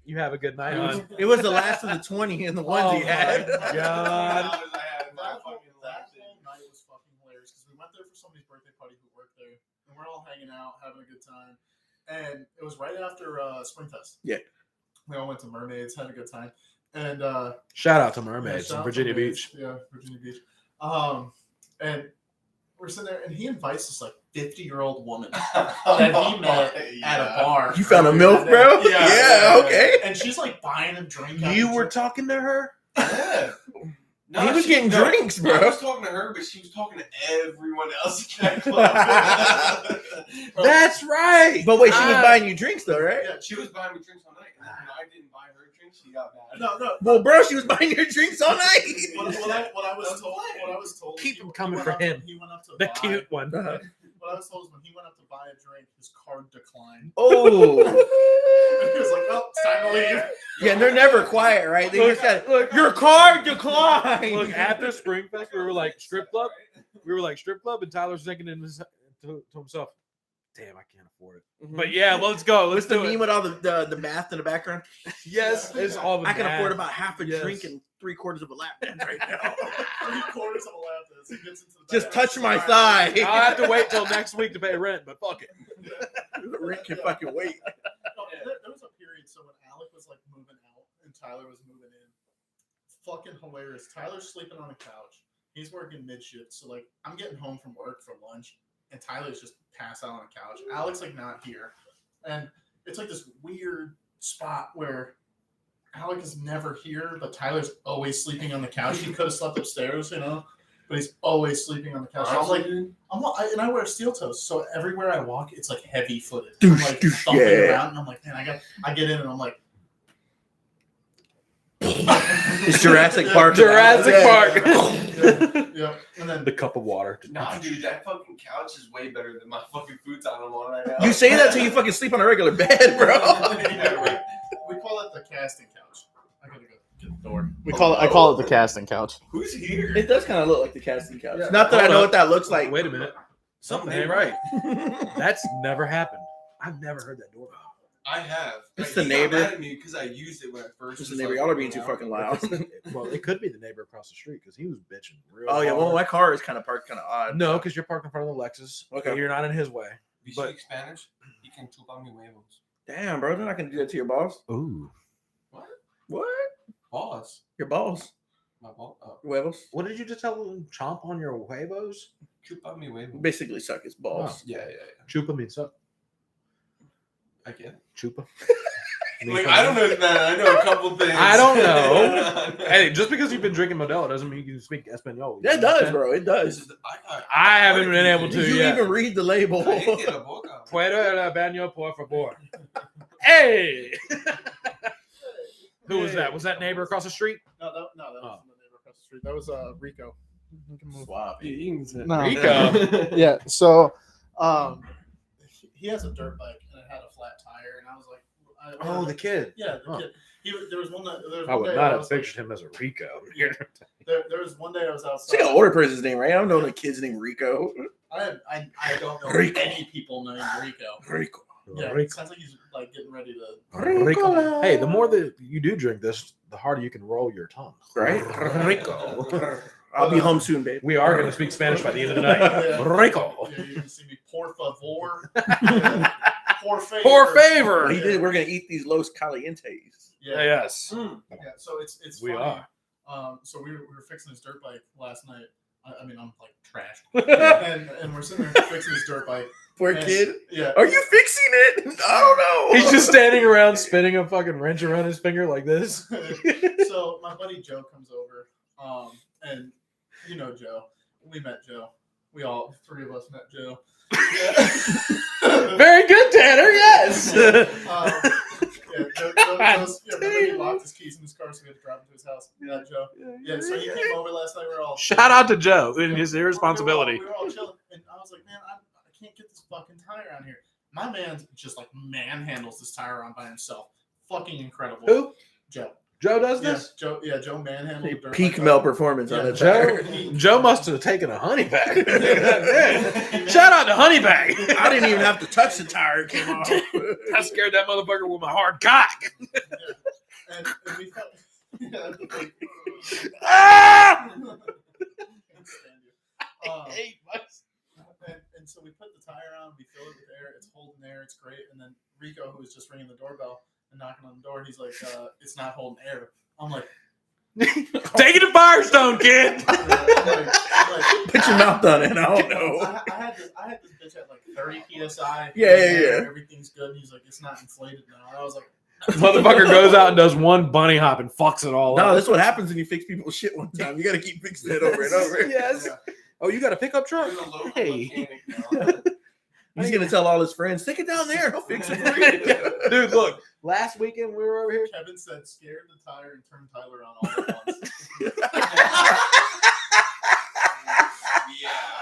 "You have a good night, hon." It was the last of the 20 in the ones Oh he had. my God. $20 I had in my That fucking life. whole night was fucking hilarious because we went there for somebody's birthday party who worked there, and we're all hanging out, having a good time. And it was right after Springfest. Yeah. We all went to Mermaids, had a good time. And Shout out to yeah, Mermaids shout in out Virginia to Mermaids. Beach. Yeah, Virginia Beach. And we're sitting there, and he invites this like 50-year-old woman that he met at a bar. You found a earlier MILF, that bro? day. Yeah, okay. And she's like buying a drink. out You of were drink. talking to her? Yeah. No, He was getting no, drinks, I bro. was talking to her, but she was talking to everyone else at that club. That's right. But wait, she was buying you drinks though, right? Yeah, she was buying me drinks all night, and then when I didn't buy her drinks, she got mad. No. Well, bro, she was buying your drinks all night. What I was told. Keep he- him he coming went for up to- him. He went up to The buy. cute one. What I was told is when he went up to buy a drink, his card declined. Oh. And he was like, "Well, it's time to leave." Yeah, and they're never quiet, right? They just got your card declined. Look, after Springfest, we were like strip club. We were like strip club, and Tyler's thinking to himself, "Damn, I can't afford it." But yeah, let's go. Let's What's the do meme it. with all the math in the background? Yes, it's all the I can math. afford about half a Yes. drink and 3/4 of a lap dance right now. 3/4 of a lap dance. He gets into the Just back. touch my thigh. I'll have to wait till next week to pay rent, but fuck it. The rent can fucking wait. No, there was a period. So when Alec was like moving out and Tyler was moving in, fucking hilarious. Tyler's sleeping on a couch. He's working mid shift. So like I'm getting home from work for lunch, and Tyler's just passed out on a couch. Alec's like not here, and it's like this weird spot where Alec is never here, but Tyler's always sleeping on the couch. He could have slept upstairs, but he's always sleeping on the couch. So I'm like, and I wear steel toes, so everywhere I walk, it's like heavy footed. I'm like thumping around, and I'm like, man, I get in, and I'm like, It's Jurassic Park. Jurassic Park. yeah. And then The cup of water. Nah, dude, that fucking couch is way better than my fucking futon I'm on right now. You say that till you fucking sleep on a regular bed, bro. Yeah, we call it the casting couch. I gotta go get the door. I call it the casting couch. Who's here? It does kind of look like the casting couch. Yeah. Not that I Hold know up. what that looks like. Wait a minute. Something ain't right. That's never happened. I've never heard that doorbell. I have. It's Like, the he got neighbor. mad at me because I used it when I first. Just was the neighbor. like, Y'all are being too going fucking out. loud. Well, it could be the neighbor across the street because he was bitching real Oh yeah, well hard. my car is kind of parked kind of odd. No, because you're parked in front of the Lexus. Okay. You're not in his way. You But- speak Spanish? You can chupa mi huevos. Damn, bro, they're not gonna do that to your boss. Ooh. What? Boss. Your balls? My boss. Huevos? What did you just tell him? Chomp on your huevos? Chupa mi huevos. Basically, suck his balls. Yeah. Chupa means up. I get it. Chupa. Like, I don't know, man. I know a couple things. I don't know. Hey, just because you've been drinking Modelo doesn't mean you can speak Espanol. Yeah, it does, bro. It This does. is I I haven't been able Did to you yet. even read the label? Cállate la boca. Puedo el baño, por favor. Hey! Who was that? Was that neighbor across the street? No, that wasn't the neighbor across the street. That was Rico. You can move. No. Rico. Yeah. So, he has a dirt bike and it had a flat tire, and I was like, Oh, the kid. yeah, the Huh. kid. There was one that there was I one would day not I have was like- pictured him as a Rico. There was one day I was It's outside. like an older person's name, right? I don't know the kid's name Rico. I don't know Rico. any people named Rico. Rico. Yeah, Rico. it sounds like he's like getting ready to. Rico. Hey, the more that you do drink this, the harder you can roll your tongue. Right? Rico. I'll be home soon, babe. We are going to speak Spanish by the end of the night. Yeah. Rico. Yeah, you can see me. Por favor. Yeah. Por favor. Por favor. He did. We're gonna eat these Los Calientes. Yeah. Yes. Yeah. So it's We funny. are. So we were fixing his dirt bike last night. I mean, I'm like trash. and we're sitting there fixing his dirt bike. Poor And- kid. Yeah. Are you fixing it? I don't know. He's just standing around spinning a fucking wrench around his finger like this. So my buddy Joe comes over, and you know Joe. We met Joe. We all three of us met Joe. Very good, Tanner. Yes. Remember he locked his keys in his car, so we had to drive him to his house. Yeah, Joe. Yeah, so he came over last night. We were all Shout out to Joe and his irresponsibility. We were all chilling, and I was like, man, I can't get this fucking tire on here. My man just like manhandles this tire on by himself. Fucking incredible. Who? Joe. Joe does Yeah, this? Joe. Yeah, Joe manhandled. the dirt Peak bike. male performance on Yeah, the Joe. tire. Joe must have taken a honey bag. Shout out to Honey Bag. I didn't even have to touch the tire. It came off. I scared that motherfucker with my hard cock. And we felt. Yeah, Ah! and so we put the tire on, we fill it with air, it's holding air, it's great. And then Rico, who was just ringing the doorbell and knocking on the door, he's like, it's not holding air. I'm like, Take it to Firestone, kid. I'm like, Put your mouth on it. I don't know. I had this bitch at like 30 psi. Yeah. Everything's good. And he's like, it's not inflated now. I was like, Motherfucker goes out and does one bunny hop and fucks it all No, up. that's what happens when you fix people's shit one time. You got to keep fixing it over and over. Yes. Yeah. Oh, you got a pickup truck? There's a local Hey. mechanic now. He's going to tell all his friends, stick it down there. I'll fix it for you. Dude, look. Last weekend we were over here. Kevin said, scared the tire and turned Tyler on all at once.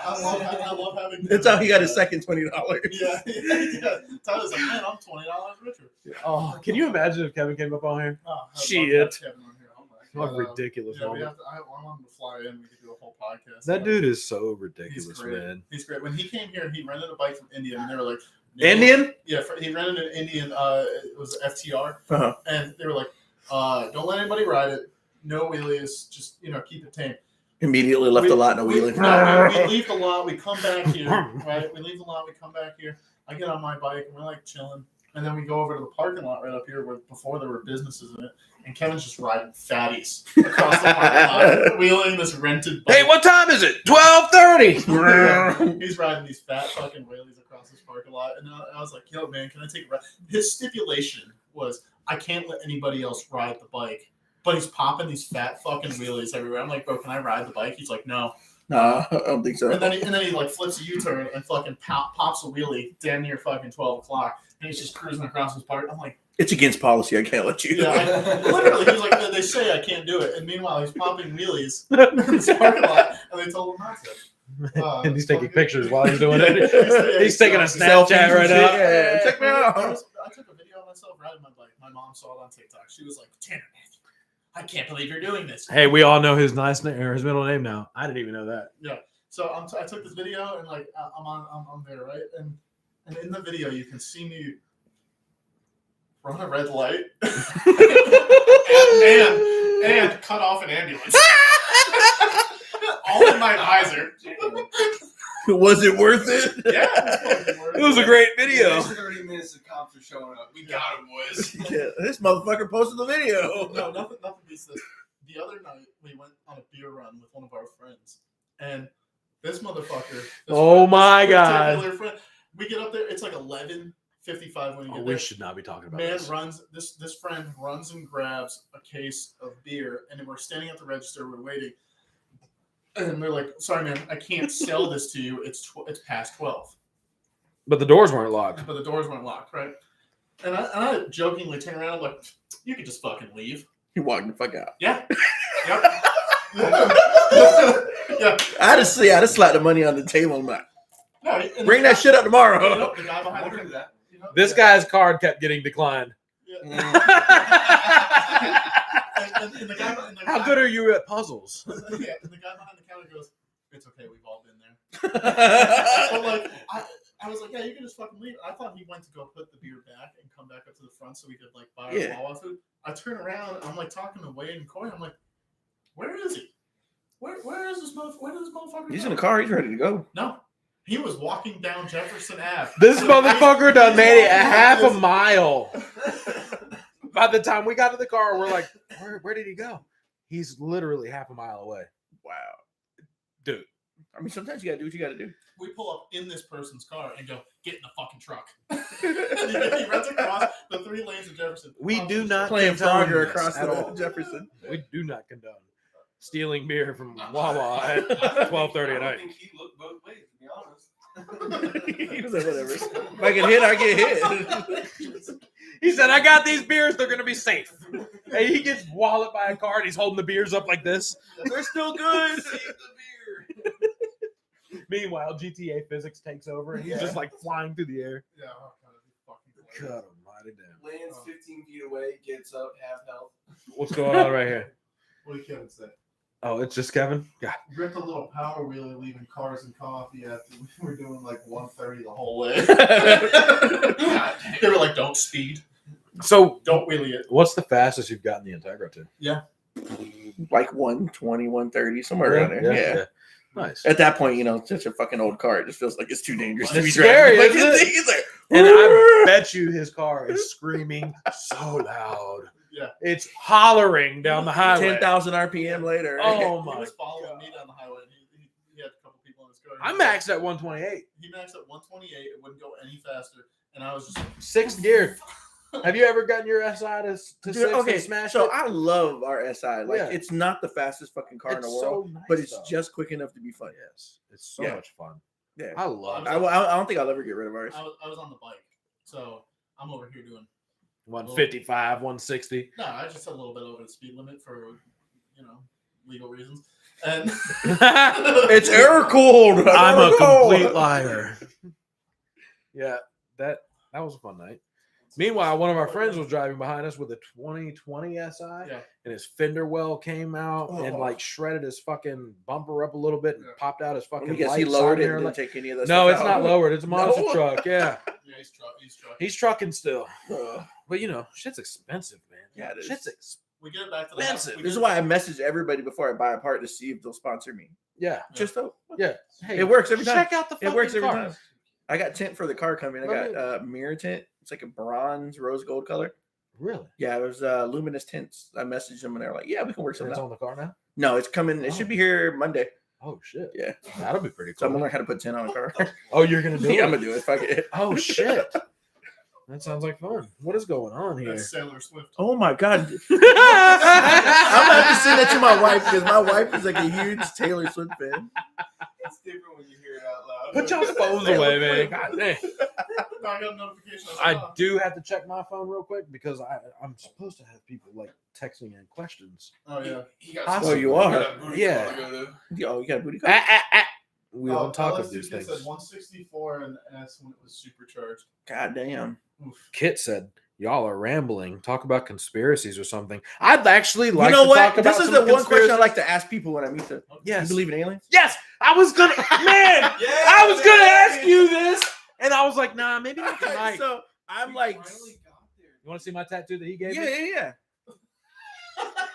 I love having. That's how he got his second $20. Yeah. Tyler's like, man, I'm $20 richer. Oh, can you imagine if Kevin came up on here? Oh, I'd Shit. love to have Kevin on here. Oh my What God. a ridiculous Yeah, we moment. have to, I want him to fly in. We could do a whole podcast. That about dude it. is so ridiculous, great. man. He's great. When he came here, he rented a bike from India, and they were like, Indian? Yeah, he rented an Indian. It was FTR, Uh-huh. and they were like, "Don't let anybody ride it. No wheelies. Just keep it tame." Immediately left a lot in a wheelie. We leave the lot. We come back here. Right? We leave the lot. We come back here. I get on my bike, and we're like chilling, and then we go over to the parking lot right up here where before there were businesses in it, and Kevin's just riding fatties across the parking lot, wheeling this rented bike. Hey, what time is it? 12:30. He's riding these fat fucking wheelies across this parking lot, and I was like, "Yo, man, can I take a ride?" His stipulation was, "I can't let anybody else ride the bike." But he's popping these fat fucking wheelies everywhere. I'm like, "Bro, can I ride the bike?" He's like, "No." No, I don't think so. And then he like flips a U-turn and fucking pops a wheelie damn near fucking 12 o'clock, and he's just cruising across his park. I'm like, It's against policy. I can't let you. yeah, literally, he's like, they say I can't do it, and meanwhile he's popping wheelies in this parking lot, and they told him not to. And he's taking fucking- pictures while he's doing it. Yeah, He's taking a Selfies Snapchat and right shit. now. Yeah, check me out. I took a video of myself riding my bike. My mom saw it on TikTok. She was like, "Tanner, I can't believe you're doing this." Hey, we all know his nice name or his middle name now. I didn't even know that. So I took this video and like I'm there, right? And in the video you can see me run a red light and cut off an ambulance. All in my visor. Was it worth it? Yeah. It was a great video. Next 30 minutes the cops are showing up. We got him, boys. Yeah, this motherfucker posted the video. No, nothing beats this. The other night we went on a beer run with one of our friends, and this motherfucker. Oh my God. particular friend, we get up there. It's like 11:55 when you Oh, get we there. should not be talking about Man this. runs. This friend runs and grabs a case of beer, and then we're standing at the register. We're waiting, and they're like, "Sorry, man, I can't sell this to you. It's past 12." But the doors weren't locked. But the doors weren't locked, right? And I jokingly turn around, I'm like, "You could just fucking leave." He walked the fuck out. Yeah. Yep. Yeah. I just slapped the money on the table. I'm like, No, and bring the that guy- shit up You tomorrow. know, the guy I behind wondered the that. you know, This guy's card kept getting declined. Yeah. Mm. And the guy, and the How guy- good are you at puzzles? Yeah, and the guy behind the counter goes, "It's okay, we've all been there." But like, I was like, "Yeah, you can just fucking leave." I thought he went to go put the beer back and come back up to the front so we could like buy Yeah. our Wawa food. I turn around, I'm like talking to Wade and Corey. I'm like, "Where is he? Where is this motherfucker? Where does this motherfucker He's go?" in the car. He's ready to go. No, he was walking down Jefferson Ave. This motherfucker done made it a half a This- mile. By the time we got to the car, we're like, where did he go? He's literally half a mile away. Wow. Dude. I mean, sometimes you gotta do what you gotta do. We pull up in this person's car and go, "Get in the fucking truck." He runs across the 3 lanes of Jefferson. We do not Playing condone Frogger this across at the all. Jefferson. We do not condone stealing beer from Wawa at 12:30 at I night. think he looked both ways, to be honest. He was like, whatever. If I get hit, I get hit. He said, "I got these beers. They're gonna be safe." And he gets walloped by a car, and he's holding the beers up like this. They're still good. Save the beer. Meanwhile, GTA physics takes over, and he's just like flying through the air. Yeah, oh, God, it'd be fucking hilarious. God almighty damn. Lands 15 feet away, gets up, half health. What's going on right here? What did Kevin say? Oh, it's just Kevin? God. Ripped a little power wheelie leaving cars and coffee after we were doing like 130 the whole way. They were like, "Don't speed, So, don't wheelie it." what's the fastest you've gotten the Integra to? Like 120, 130, somewhere around there. Yeah. Nice. At that point, it's such a fucking old car. It just feels like it's too dangerous to It's be scary, driving. Like, isn't it? he's like, And I bet you his car is screaming so loud. Yeah. It's hollering down the highway. 10,000 RPM later. Oh He my! was following me down the highway, and he had a couple people in his car. I maxed at 128, He maxed at 128. It wouldn't go any faster, and I was just like, sixth gear. Have you ever gotten your SI to Dude, six okay, and smash so it? I love our SI. Like, Yeah. it's not the fastest fucking car in the It's world, so nice, but it's though. just quick enough to be fun. Yes, it's so Yeah. much fun. Yeah. I love it. I don't think I'll ever get rid of ours. I was on the bike, so I'm over here doing. 155, 160. No, I just a little bit over the speed limit for, legal reasons. And It's air cooled. I'm a complete liar. Yeah, that was a fun night. Meanwhile, one of our friends was driving behind us with a 2020 SI, Yeah. and his fender well came out and like shredded his fucking bumper up a little bit and Yeah. popped out his fucking. I guess he lights lowered on it there. and Like- didn't take any of that no, stuff it's not out. lowered. It's a monster No? truck. Yeah, he's trucking. he's trucking still. Ugh. But shit's expensive, man. Yeah, it is. Shit's We get it back to the Expensive. This is why I message everybody before I buy a part to see if they'll sponsor me. yeah. Just so Yeah. Hey, it works every time. Check out the fucking It works every car. time. I got tint for the car coming. I Let got mirror tint. It's like a bronze rose gold color. Really? Yeah, there's luminous tints. I messaged them and they're like, "Yeah, we can work So something it's out." on the car now? No, it's coming. It should be here Monday. Oh shit. Yeah, That'll be pretty so I'm cool. gonna learn how to put tint on a car. Oh, you're gonna do Yeah, I'm it? gonna do it. Fuck it. Oh shit. That sounds like fun. What is going on here? That's Sailor Swift. Oh my god, I'm gonna have to send that to my wife because my wife is like a huge Taylor Swift fan. It's different when you hear it out loud. Put your phones away, man. God dang. I got a notification. I do have to check my phone real quick because I'm supposed to have people like texting in questions. Oh yeah. He got Oh, you are. he got a booty Yeah. call to go to. Oh, you got a booty call? We don't talk of these LSD things. said 164 and S when it was supercharged. God damn. Oof. Kit said, "Y'all are rambling. Talk about conspiracies or something." I'd actually like You know to what? talk about This is some the one question I conspiracies. like to ask people when I meet them. Yes. You believe in aliens? Yes, I was gonna, man. I was gonna ask you this, and I was like, nah, maybe not tonight. So I'm We like, finally got there. You want to see my tattoo that he gave yeah, me? yeah, yeah.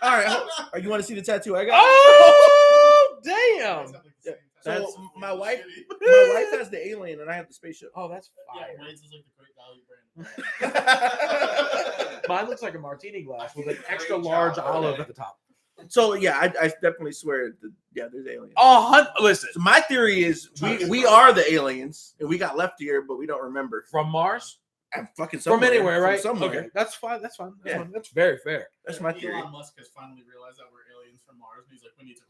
All right. You want to see the tattoo I got? Oh, damn! Yeah. That's So my wife has the alien and I have the spaceship. Oh, that's Yeah, fire. Wade's is like the Great Value brand. Mine looks like a martini glass with an Great extra job. large Okay. olive at the top. So yeah, I definitely swear that there's aliens. Oh, listen, So my theory is we are the aliens and we got left here, but we don't remember. from Mars, I'm fucking from somewhere, anywhere, right? Somewhere. Okay, that's fine. That's fine. That's Yeah. fine. That's very fair. That's my theory. Elon Musk has finally realized that we're aliens from Mars. And he's like, we need to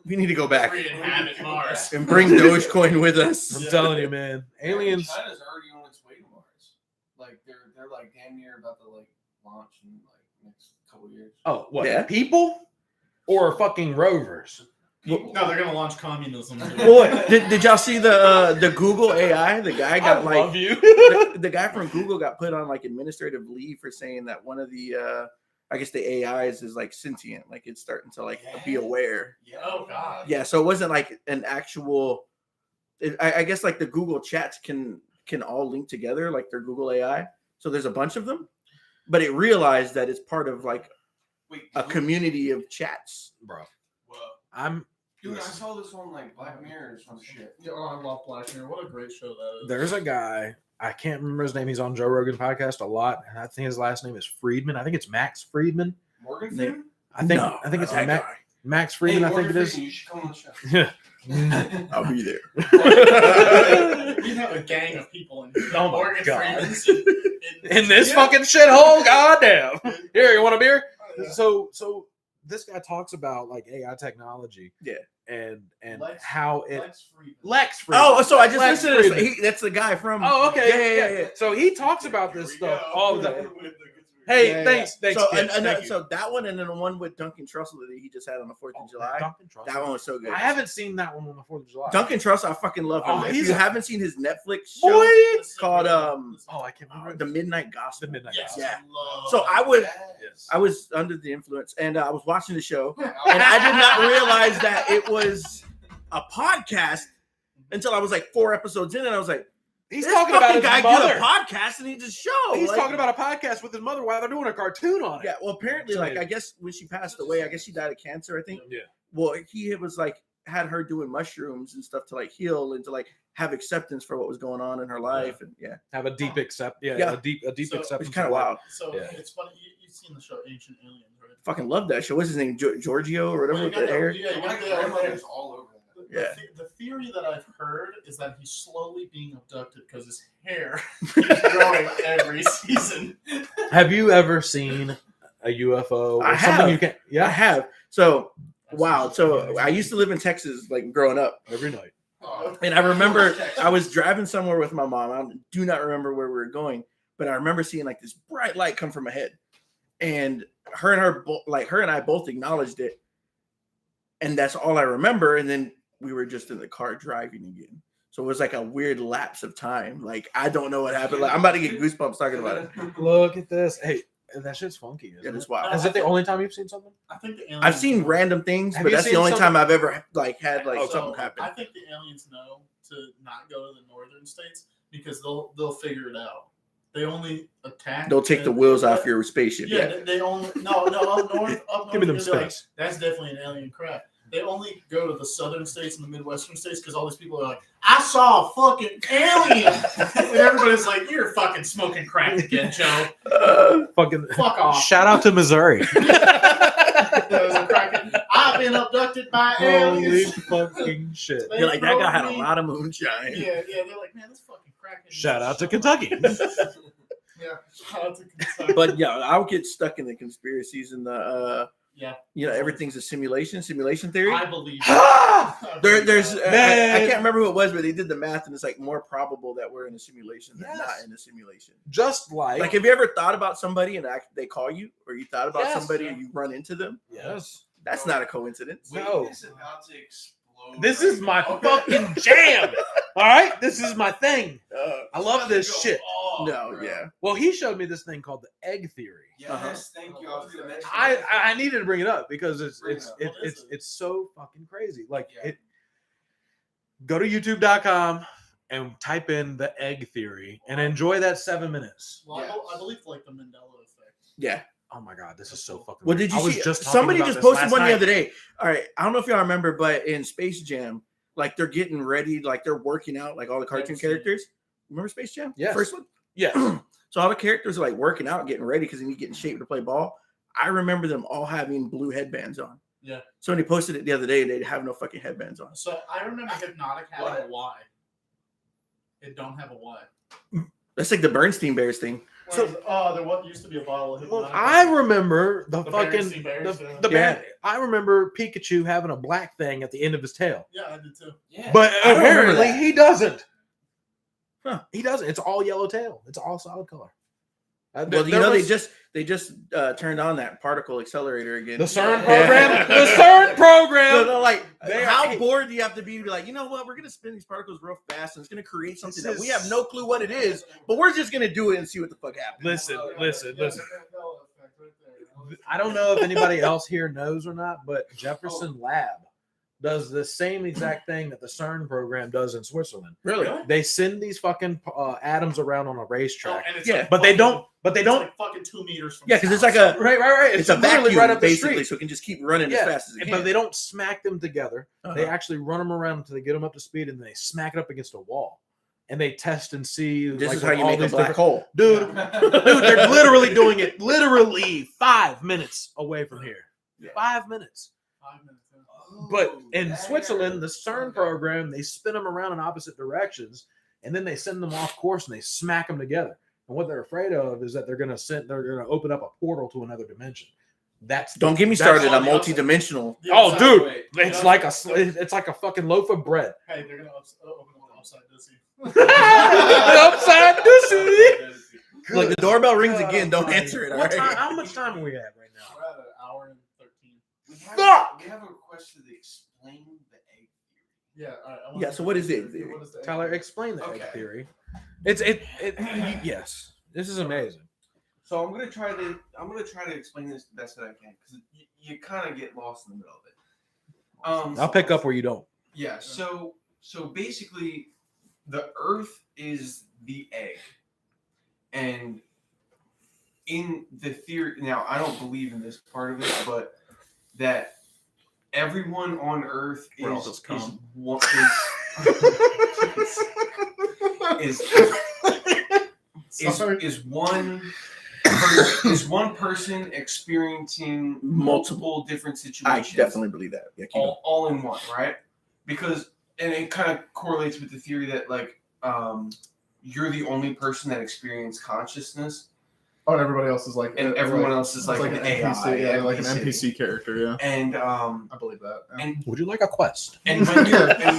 We need to go back re-inhabit Mars. and bring Dogecoin with us. I'm Yeah. telling you, man. Aliens. China's already on its way to Mars. Like they're like damn near about to like launch in like next couple years. Oh, what? Yeah. People or fucking rovers? No, they're gonna launch communism. Boy, did y'all see the Google AI? The guy got I like love you. the guy from Google got put on like administrative leave for saying that one of the I guess the AIs is like sentient, like it's starting to like be aware. Yeah. Oh, God. Yeah, so it wasn't like an actual. I guess like the Google chats can all link together, like their Google AI. So there's a bunch of them, but it realized that it's part of like Wait, a community of chats. Bro, Whoa. I'm. Dude, I saw this on like Black Mirror or some shit. Yeah, oh, I love Black Mirror. What a great show that is. There's a guy. I can't remember his name. He's on Joe Rogan podcast a lot, and I think his last name is Friedman. I think it's Max Friedman. Morgan Nick- Freeman? I think it's that Max, guy. Max Friedman. I think Morgan it is. Freeman, you should come on the show. I'll be there. You have a gang of people in here. Oh my Morgan God. Freeman's In this Yeah. fucking shithole, goddamn. Here, you want a beer? So this guy talks about like AI technology. Yeah. And Lex- how it Lex Friedman. Lex Friedman. Oh, so I just Lex listened to this. Friedman. That's the guy from. Oh, okay. Yeah. So he talks about Here this we stuff go. all the time. With the- Hey, Yeah. thanks, So, kid. and Thank you. so that one, and then the one with Duncan Trussell that he just had on the 4th of July. Duncan Trussell. That one was so good. I haven't seen that one on the 4th of July. Duncan Trussell, I fucking love him. Oh, If he's you a- haven't seen his Netflix show, Boy! This is called, really- Oh, I can't remember. The Midnight Gospel. The Midnight Yes, Gospel. Yeah. I love So I was Yes. I was under the influence, and I was watching the show, and I did not realize that it was a podcast until I was like 4 episodes in, and I was like, He's this talking about fucking his guy mother. did a podcast, and he just show. He's Like, talking about a podcast with his mother while they're doing a cartoon on it. Yeah, well, apparently, like I guess when she passed away, I guess she died of cancer. I think. Yeah. Well, he was like had her doing mushrooms and stuff to like heal and to like have acceptance for what was going on in her life, and yeah, Have a deep accept. Yeah. Yeah. A deep So- acceptance. it's kind of of life. wild. So Yeah. it's funny. You you've seen the show Ancient Aliens, right? Fucking love that show. What's his name? Giorgio or whatever Well, with the hair. Yeah, you My got the hair. grandmother's all over that. Yeah. The theory that I've heard is that he's slowly being abducted because his hair keeps growing every season. Have you ever seen a UFO? Or I something have. You can, I yeah, have. So wow. So I used to live in Texas, like growing up, every night. Oh, and I remember I was driving somewhere with my mom. I do not remember where we were going, but I remember seeing like this bright light come from ahead, and her and I both acknowledged it, and that's all I remember. And then we were just in the car driving again. So it was like a weird lapse of time. Like I don't know what happened. Like I'm about to get goosebumps talking about it. Look at this. Hey, that shit's funky. Isn't It is it? wild. Is it the only time you've seen something? I think the aliens I've seen random things, Have but you that's the seen only something- time I've ever like had like Oh, something I happen. think the aliens know to not go to the northern states because they'll figure it out. They only attack. They'll take the wheels off your spaceship. Yeah, Yeah. they only up north. Give me them they're like, space. that's definitely an alien crap. They only go to the southern states and the midwestern states because all these people are like, I saw a fucking alien, and everybody's like, you're fucking smoking crack again, Joe. Fucking Fuck off. shout out to Missouri. There was a crack- I've been abducted by Holy aliens. fucking shit. You're like, that guy had a lot of moonshine. Yeah, they're like, man, this fucking crack. Shout out to Kentucky. Yeah, shout out to Kentucky. But yeah, I'll get stuck in the conspiracies and the yeah, everything's a simulation theory. I believe. There's I Man. can't remember who it was, but they did the math and it's like more probable that we're in a simulation than Yes. not in a simulation. Just like, Like, have you ever thought about somebody and they call you, or you thought about Yes. somebody and you run into them? yes. That's not a coincidence. No. Wait, this is about to explode. This is my Okay. fucking jam. All right, this is my thing. I love this Go shit. off, No, bro. yeah. Well, he showed me this thing called the egg theory. Yes, Uh-huh. thank you. I was gonna mention. I needed to bring it up because Bring it up. it's so fucking crazy. Like Yeah. go to youtube.com and type in the egg theory and enjoy that 7 minutes. Well, Yes. I believe like the Mandela effect. Yeah. Oh my god, this is so fucking. Well, weird. did you I was see? just talking Somebody about just this posted last one the night. other day. All right, I don't know if y'all remember, but in Space Jam, like they're getting ready, like they're working out, like all the cartoon Never seen it. characters. Remember Space Jam? Yes. First one. Yes. So all the characters are like working out, getting ready because they need to get in shape to play ball. I remember them all having blue headbands on. Yeah. Somebody posted it the other day. They have no fucking headbands on. So I remember Hypnotic having a Y. It don't have a Y. That's like the Bernstein Bears thing. So- There what used to be a bottle of Well, Hypnotic. I remember the Berenstain fucking Bears, the, yeah. the Yeah. band. I remember Pikachu having a black thing at the end of his tail, Yeah, I did too. Yeah. but I don't remember apparently that. he doesn't. Huh. He doesn't. It's all yellow tail. It's all solid color. Well, you know, they just turned on that particle accelerator again. the CERN Yeah. program. The CERN program. No, like They how are- bored do you have to be like, you know what? We're gonna spin these particles real fast, and it's gonna create something This that we is- have no clue what it is, but we're just gonna do it and see what the fuck happens. Listen. Yeah, Listen. Mandela effect right there. I don't know if anybody else here knows or not, but Jefferson Lab does the same exact thing that the CERN program does in Switzerland. Really? They send these fucking atoms around on a Oh, racetrack, and it's Yeah, like but they fucking- don't. But they it's don't. like fucking 2 meters from Yeah, because it's like a Right. it's a literally vacuum right up the basically, street. so it can just keep running Yeah, as fast as it can. But they don't smack them together. They Uh-huh. actually run them around until they get them up to speed, and then they smack it up against a wall, and they test and see. This like, is how with you all make a these black different- hole. dude. Dude, they're literally doing it. Literally 5 minutes away from here. Yeah. 5 minutes. 5 minutes. Yeah. But in Switzerland, the CERN program, they spin them around in opposite directions, and then they send them off course and they smack them together. And what they're afraid of is that they're gonna open up a portal to another dimension. Don't get me that's- started on the multi-dimensional. The Oh, upside- dude, Wait, it's like a fucking loaf of bread. Hey, they're gonna open one upside dizzy. Upside dizzy. Look, the doorbell rings God again. Don't almighty. answer it. All What right? time, how much time are we at right now? We're at an hour and 13. Fuck! We have a request to explain the egg theory. Yeah. All right. I Yeah, so what is it? What is the Tyler, explain the Okay. egg theory. Yes, this is amazing. So I'm gonna try to explain this the best that I can because you kind of get lost in the middle of it. I'll pick up where you don't. Yeah. So basically, the Earth is the egg, and in the theory, now I don't believe in this part of it, but that everyone on Earth Where all is those come. Sorry. is one is one person experiencing multiple different I situations. definitely believe that. Yeah, keep going. all in one, right? Because and it kind of correlates with the theory that like you're the only person that experienced consciousness, Oh, and everybody else is like, and everyone else is like an an NPC, AI, yeah, like an NPC character, yeah. And I believe that. Yeah. and Would you like a quest? and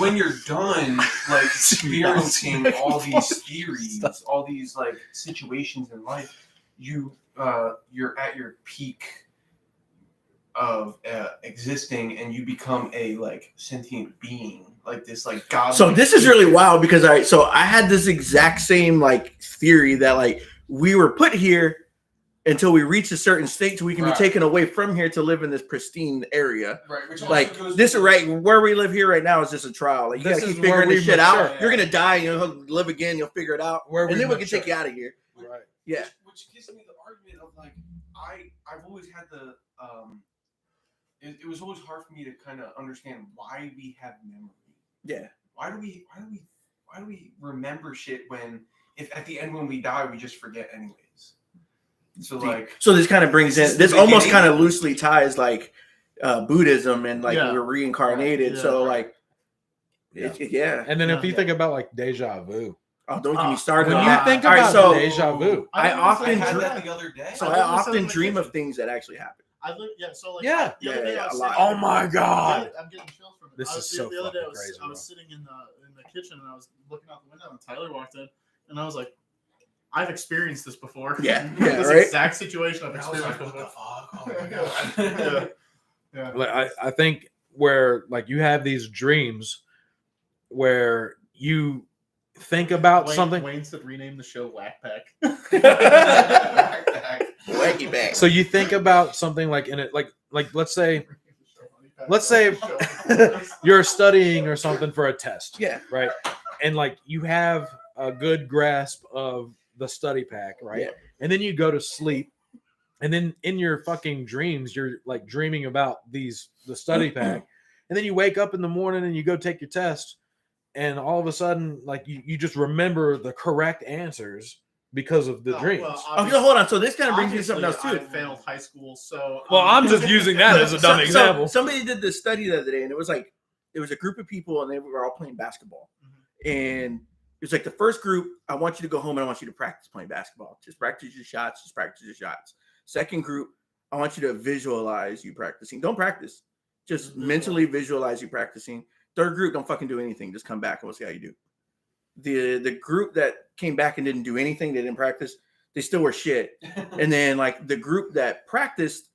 when you're done like experiencing all these theories, all these like situations in life, you're at your peak of existing, and you become a like sentient being, like this like god. So this is really wild because I had this exact same like theory that like we were put here until we reach a certain state so we can be taken away from here to live in this pristine area. Right, which like this right where we live here right now is just a trial. Like you This gotta keep is where figuring this we shit mature. out. You're gonna die and you'll live again, you'll figure it out. Where and we then we can mature. take you out of here. Right. Yeah. Which gives me the argument of like I've always had the it was always hard for me to kind of understand why we have memory. Yeah. Why do we remember shit when if at the end when we die we just forget anyways? So like so this kind of brings in this almost kind of loosely ties like Buddhism and like we're reincarnated. Right. Yeah. So like Yeah. And then if you think about like deja vu. Oh, don't get me started. When on you that. think All right, about so deja vu, I often had dream that the other day. So I I often in the dream kitchen. of things that actually happen. I live, yeah. So like, Yeah. the other day I was a lot. sitting- Oh my God. I'm getting chills from it. This I was, is so the other day fucking crazy, I was bro. sitting in the kitchen and I was looking out the window and Tyler walked in and I was like, I've experienced this before. Yeah, this right? exact situation I've I was experienced like, what before. the fuck? Oh my god. Yeah. Like I think where like you have these dreams where you think about something. Wayne said rename the show Whack Pack. Wacky back. So you think about something like in it, like let's say you're studying or something for a test, Yeah. right? And like you have a good grasp of the study pack, right? Yeah. And then you go to sleep, and then in your fucking dreams, you're like dreaming about the study pack, and then you wake up in the morning and you go take your test, and all of a sudden, like you just remember the correct answers because of the dreams. Okay, hold on. So this kind of brings me to something else too. I failed high school, so Well, I'm just using that as a dumb example. Somebody did this study the other day, and it was like it was a group of people, and they were all playing basketball. And it was like the first group, I want you to go home and I want you to practice playing basketball. Just practice your shots. Just practice your shots. Second group, I want you to visualize you practicing. Don't practice. Just mentally visualize you practicing. Third group, don't fucking do anything. Just come back and we'll see how you do. The group that came back and didn't do anything, they didn't practice, they still were shit. And then like the group that practiced,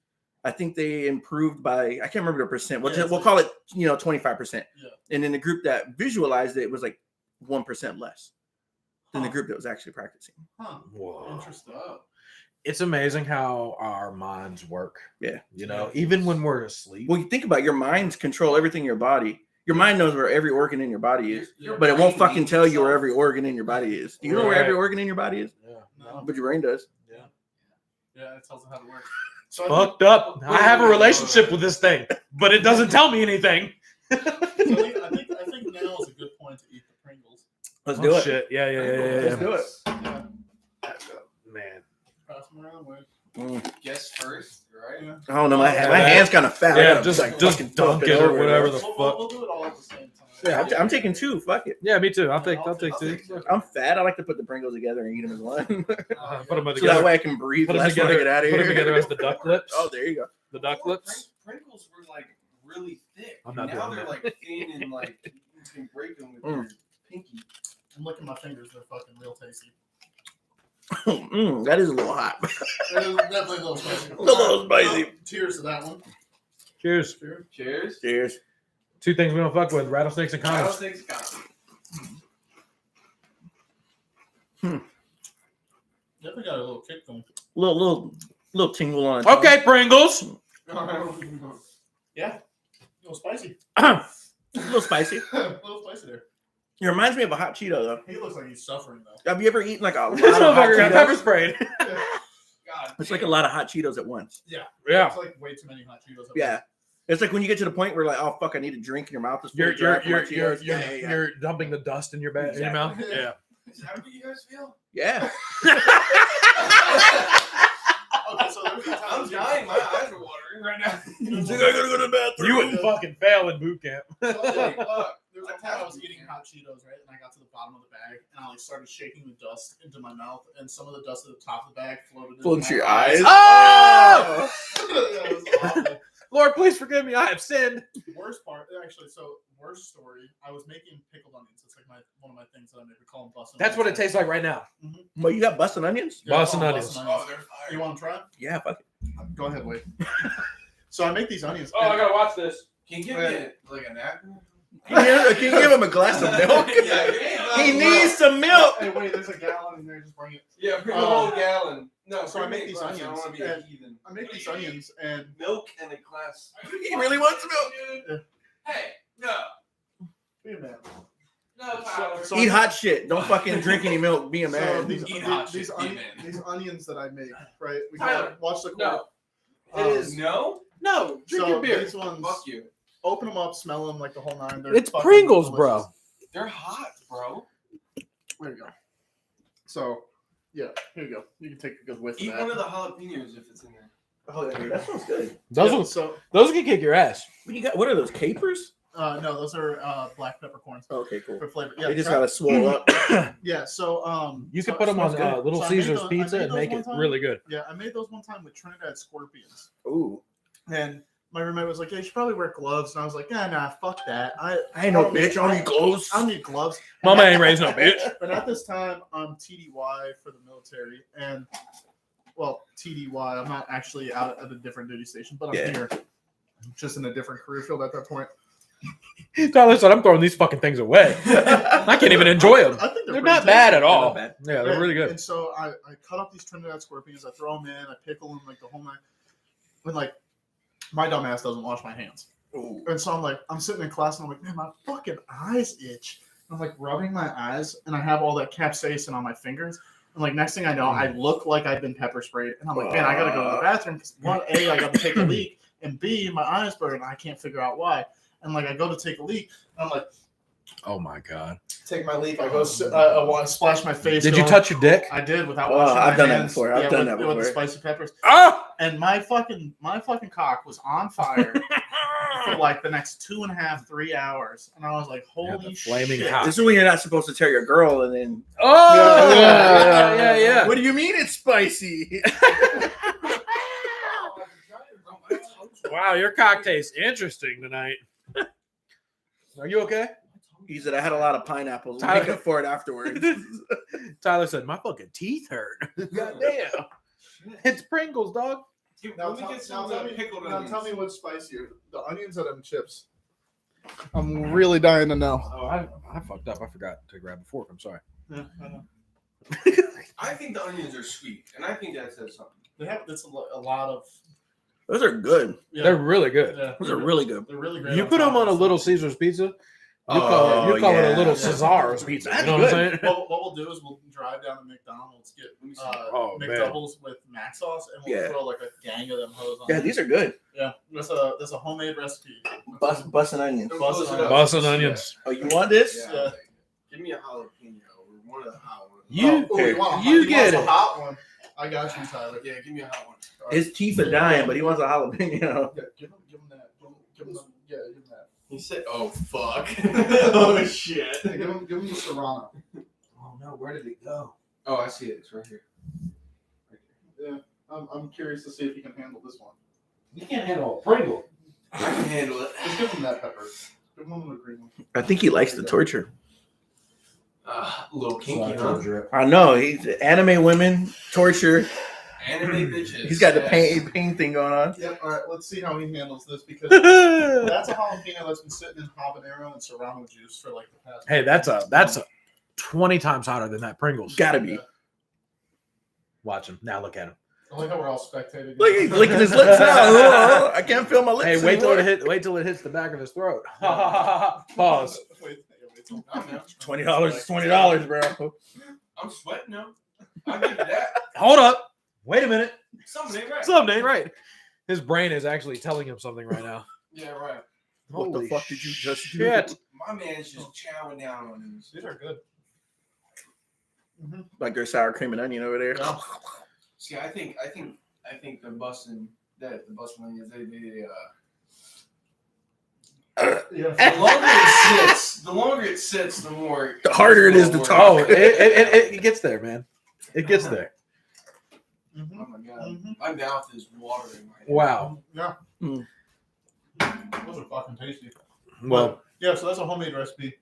I think they improved by, I can't remember the percent. We'll call it, 25%. Yeah. And then the group that visualized it was like 1% less than the group that was actually practicing. Huh. Whoa. Interesting. It's amazing how our minds work. Yeah. Even when we're asleep. Well, you think about it, your minds control everything in your body. Your mind knows where every organ in your body is, Your but it won't brain fucking needs tell you where itself. every organ in your body is. Do you know where Right. every organ in your body is? Yeah. No. But your brain does. Yeah, it tells them how to work. Fucked up. I have a relationship with this thing, but it doesn't tell me anything. I think now is a good point to eat the Pringles. Let's do it. Shit. Yeah. Let's do it. Yeah. Man. Pass them around, Wayne. Guess first, right? Yeah. I don't know. My hand's kind of fat. I Yeah, gotta just fucking dunk flip it or over, whatever bro. the fuck. We'll do it all at the same time. Yeah, I'm taking two. Fuck it. Yeah, me too. I'll take two. I'm fat. I like to put the Pringles together and eat them as one. Put them So that together. way I can breathe Put them less when I together. get out of Put here. them together as the duck lips. Oh, there you go. The duck lips. Pringles were like really thick. I'm not now doing they're that. like thin and like you can break them with your pinky. I'm licking my fingers. They're fucking real tasty. That is a little hot. They're definitely a little spicy. A little spicy. Cheers to that one. Cheers. Cheers. Cheers. Two things we don't fuck with: rattlesnakes and condoms. Rattlesnakes condoms. Definitely got a little kick going. Little tingle on it. Okay, Pringles. Yeah. A little spicy. A little spicy. A little spicy there. It reminds me of a hot Cheeto, though. He looks like he's suffering though. Have you ever eaten like a lot of This hot motherfucker got pepper Cheetos? sprayed. God, It's like a lot of hot Cheetos at once. Yeah. Yeah. It's like way too many hot Cheetos. Yeah. It's like when you get to the point where like, oh fuck, I need a drink and your mouth is full You're of dry from my Cheetos. Yeah. you're dumping the dust in your in your mouth. Exactly. Yeah. is that what you guys feel? Yeah. right now. You think I gotta go to the bathroom? You wouldn't fucking fail in boot camp. So, Like, like, fuck. there was one time I was eating hot Cheetos, right? And I got to the bottom of the bag, and I like started shaking the dust into my mouth, and some of the dust at the top of the bag floated Float into into your my eyes. Oh! Yeah, it was awful. Lord, please forgive me. I have sinned. Worst part, actually, worst story. I was making pickled onions. It's like one of my things that I make. We call them busted. That's what it tastes like right now. Well, you got busted onions? Bussin' call 'em onions. Oh, they're fire. You want to try? Yeah, fuck it. Go ahead, Wade. So I make these onions. Oh, I gotta watch this. Can you give me like a napkin? Can you give him a glass of milk? Yeah, give me a glass He of needs milk. some milk. Hey, wait, there's a gallon in there. Just bring it. Yeah, bring a whole gallon. No, So I bring me make a these glass. I don't onions, want to be a and- heathen. I make these onions, and Milk and a glass. He really wants milk. Dude. Hey, no. be a man. No, Tyler. So- Eat hot shit. Don't fucking drink any milk. Be a So man. Eat hot these, shit, onion, man. these onions that I make, right? We Tyler, watch the no. Um, It is- No? No, drink so your beer. these ones, Fuck you. open them up, smell them like the whole nine. They're It's fucking Pringles, delicious. bro. They're hot, bro. There you go. So, yeah, here you go. You can take a good whiff Eat of that. one of the jalapenos if it's in there. Oh, that sounds good. Those Yeah, ones, so, those can kick your ass. What you got? What are those capers? no, those are black peppercorns Okay, cool. for flavor. Yeah, They just try- gotta swole up. Yeah, so You so- can put them smells on good. Little So I made Caesars those- I pizza made and those make one it time. really good. Yeah, I made those one time with Trinidad scorpions, Ooh, and my roommate was like, "Yeah, you should probably wear gloves," and I was like, "Nah, fuck that. I ain't no bitch. I don't need clothes. I don't need gloves." Mama ain't raised no bitch. But at this time, I'm TDY for the military, and well, TDY. I'm not actually out at a different duty station, but I'm Yeah. here, just in a different career field at that point. Tyler said, I'm throwing these fucking things away. I can't even enjoy them. I think They're pretty not bad tasty. at all. not bad. Yeah, they're really good. And so I cut up these Trinidad scorpions, I throw them in, I pickle them like the whole night. When like my dumb ass doesn't wash my hands. Ooh. And so I'm sitting in class and I'm like, man, my fucking eyes itch. And I'm like rubbing my eyes and I have all that capsaicin on my fingers. And like next thing I know, I look like I've been pepper sprayed. And I'm like, man, I gotta go to the bathroom because one, A, I gotta take a leak, and B, my eyes burn and I can't figure out why. And like I go to take a leak, and I'm like, Oh my god. take my leak, I go I want to splash my face. Did you going- touch your dick? I did without Oh, washing my I've done that hands. before. I've done that With the before. spicy peppers. Ah! And my fucking cock was on fire for like the next 2.5, 3 hours. And I was like, holy the flaming shit. hot. This is when you're not supposed to tell your girl, and then Oh! Yeah. Yeah. what do you mean it's spicy? Wow, your cock tastes interesting tonight. Are you okay? He said I had a lot of pineapples. We'll Tyler- make up for it afterwards. Tyler said, my fucking teeth hurt. Goddamn. It's Pringles, dog. Now, Let me get some of the pickled onions. tell me what's spicier, the onions or them chips. I'm really dying to know. Oh, I fucked up. I forgot to grab a fork. I'm sorry. Yeah, I know. I think the onions are sweet, and I think that says something. They have this a lot of. Those are good. Yeah, They're really good. yeah, Those are really good. They're really great. You put them on a Little Caesars pizza. You call it yeah. a Little Yeah. Caesar's pizza. That's You know what I'm good. saying? What we'll do is we'll drive down to McDonald's, get Oh, man. McDoubles with mac sauce, and we'll Yeah. throw like a gang of them hoes on. Yeah, there. these are good. Yeah, that's a homemade recipe. Busting onions. Bussin' onions. Bussin' onions. Oh, you want this? Yeah. Yeah. Give me a jalapeno or one of the hot ones. You- you want you he get wants it. a hot one. I got you, Tyler. Yeah, give me a hot one. His teeth are dying, but he wants a jalapeno. Yeah, give him that. Give him that. He said, "Oh fuck." Oh shit. Yeah, give him the Serrano. Oh, no. Where did it go? Oh, I see it. It's right here. Yeah, I'm curious to see if he can handle this one. You can't handle a Pringle. I can handle it. Just give him that pepper. Give him the green one. I think he likes the torture. A little kinky, huh? I know. He's anime women, torture. Anime bitches. He's got the yes. pain thing going on. Yep. All right. Let's see how he handles this because that's a jalapeno that's been sitting in habanero and Serrano juice for like the past. Hey, that's a 20 times hotter than that Pringles. Gotta be. Watch him. Now look at him. I like how we're all spectating. Look, he's licking his lips now. I can't feel my lips. Hey, wait till anymore. it hits the back of his throat. Pause. Wait till $20, bro. I'm sweating now. I'll give you that. Hold up. Wait a minute. Something ain't right. Something ain't right. His brain is actually telling him something right now. Yeah, right. What the Holy fuck did you just do? shit. My man's just chowing down on these. These are good. Like their sour cream and onion over there. Yeah. See, I think the bussin' the busting onions, Yeah. the longer it sits, the more The harder it is to Oh, talk. it gets there, man. It gets there. Mhm. Oh my god, Mhm. my mouth is watering right now. Wow. Yeah. Mm. Those are fucking tasty. Well, Yeah, so that's a homemade recipe.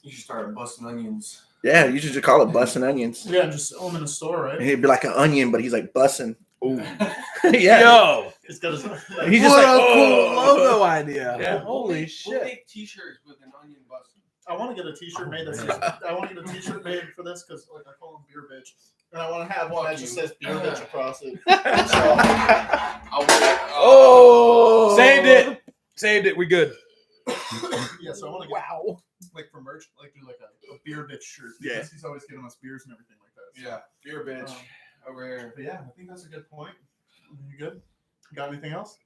You should start busting onions. Yeah, you should just call it busting onions. Yeah, just sell them in the store, And right? he'd be like an onion, but he's like bussing. ooh. Yeah. Yo, It's got a. He's just what like, a oh. cool logo idea. Yeah. Holy We'll shit. make t-shirts with an onion busting. I want to get a T-shirt made. That's man. just, I want to get a T-shirt made for this because, like, I call them beer bitch, and I want to have one that just says beer bitch across it. Oh. Saved it. We good. Yeah, so I want to get like for merch, like do like a beer bitch shirt. Yeah. Because he's always giving us beers and everything like that. So, Yeah, beer bitch over here. But yeah, I think that's a good point. You good? Got anything else?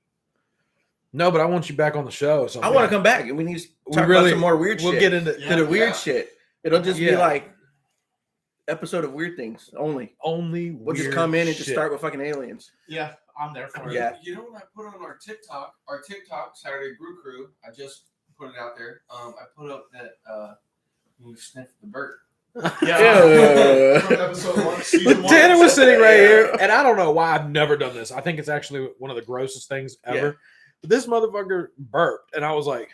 No, but I want you back on the show. So I want to come back and we need to talk really- about some more weird We'll shit. get into Yeah. To the weird Yeah. shit. It'll just be Yeah. like episode of weird things only. only. We'll just weird come in and just shit. start with fucking aliens. Yeah, I'm there for it. Yeah. You know what I put on our TikTok Saturday Brew Crew? I just put it out there. I put up that you sniffed the bird. Yeah. From episode 1, season But 1. Tanner was sitting right here, and I don't know why I've never done this. I think it's actually one of the grossest things ever. Yeah. But this motherfucker burped, and I was like,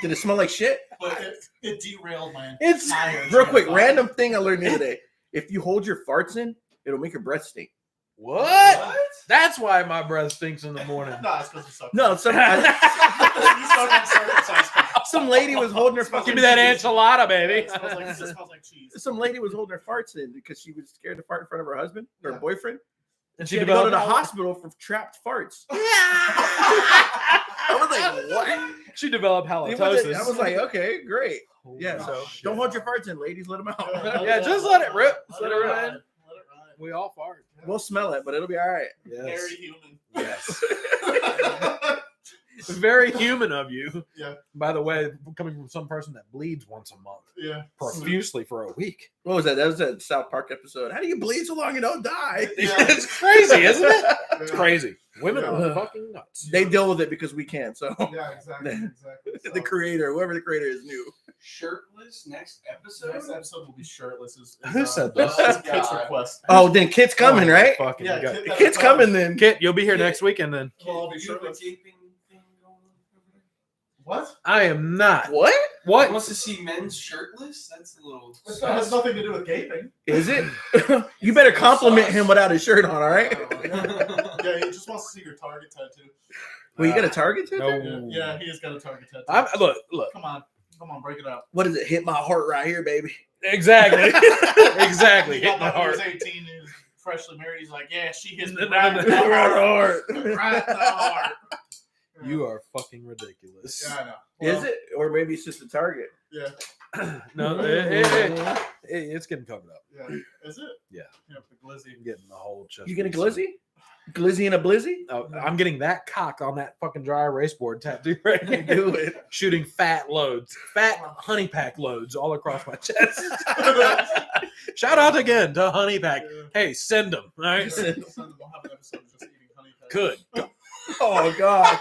Did it smell like shit? But it derailed my It's entire Real quick, train of thought. random thing I learned the other day. If you hold your farts in, it'll make your breath stink. what? That's why my breath stinks in the morning. No, it's because you suck. No, You suck on circumcised cock. some lady was holding her fucking Give me that cheese. enchilada, baby. It smells like cheese. Some lady was holding her farts in because she was scared to fart in front of her husband or Yeah. boyfriend. And She had to go to the hospital for trapped farts. I was like, what? She developed I halitosis. was like, okay, great. Holy Yeah, so shit. don't hold your farts in, ladies. Let them out. Yeah, just let it rip. Let it ride. Let it ride. We all fart. We'll smell it, but it'll be all right. Yes. Very human. Yes. Very human of you. Yeah. By the way, coming from some person that bleeds once a month, Yeah. profusely for a week. What was that? That was that South Park episode. How do you bleed so long and don't die? Yeah. It's crazy, isn't it? It's Yeah. crazy. Women Yeah. are fucking nuts. They deal with it because we can't. So Yeah, exactly. So, the creator, whoever the creator is, new. Shirtless next episode? next episode will be shirtless. Who said that? That's Kit's God. request. Oh, then Kit's coming, Oh, right? Fucking Yeah, God. Kit- The Kit's coming then. Kit, you'll be here next weekend then. Well, I'll be You have a shirtless. gaping thing going on over there? What? I am not. What What? Wants to see men's shirtless? That's a little. This has nothing to do with gaping. is it? You better compliment him without his shirt on, all right? Yeah, he just wants to see your target tattoo. Well, you got a target tattoo? No. Yeah, he has got a target tattoo. Look. Come on, break it up. What is it? Hit my heart right here, baby. Exactly. Exactly. He Hit got my that when he was heart. 18. He was freshly married. He's like, yeah, she hits me No, right no, in the no. heart. Right Right in the heart. You are fucking ridiculous. Yeah, I know. Is Well, it? Or maybe it's just a target. Yeah. No, it's getting covered up. Yeah. Is it? Yeah. Yeah, the glizzy. I'm getting the whole chest. You get a piece. glizzy? Glizzy and a blizzy? Oh, I'm getting that cock on that fucking dry erase board tattoo right now. Do it. Shooting fat honey pack loads all across my chest. Shout out again to honey pack. Yeah. Hey, send them. All right. We'll have an episode of just eating honey pack. Good. Oh, God.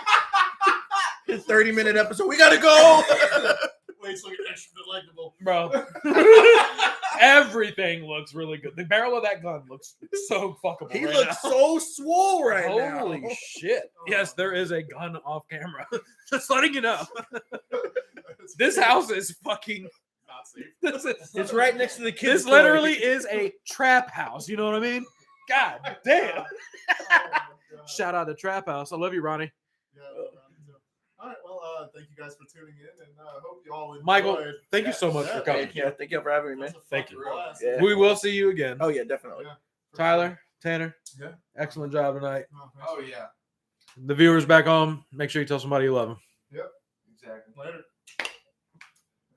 30-minute episode. We got to go. Wait till you're extra delectable. Bro. Everything looks really good. The barrel of that gun looks so fuckable. He right looks now. so swole right now. Holy shit. Yes, there is a gun off camera. Just letting you know. This house is fucking. not safe. It's right next to the kids' This literally is a trap house. You know what I mean? God damn. Oh my God. Shout out to Trap House. I love you, Ronnie. Yeah, all right. Well, thank you guys for tuning in, and hope you all enjoyed. Michael, thank you so much for coming. Thank you for having me, man. Thank you. Yeah. We will see you again. Oh, yeah, definitely. Yeah. Tyler, Tanner, Yeah. excellent job tonight. Oh, yeah. The viewers back home, make sure you tell somebody you love them. Exactly. Later.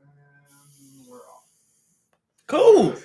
And we're off. Cool.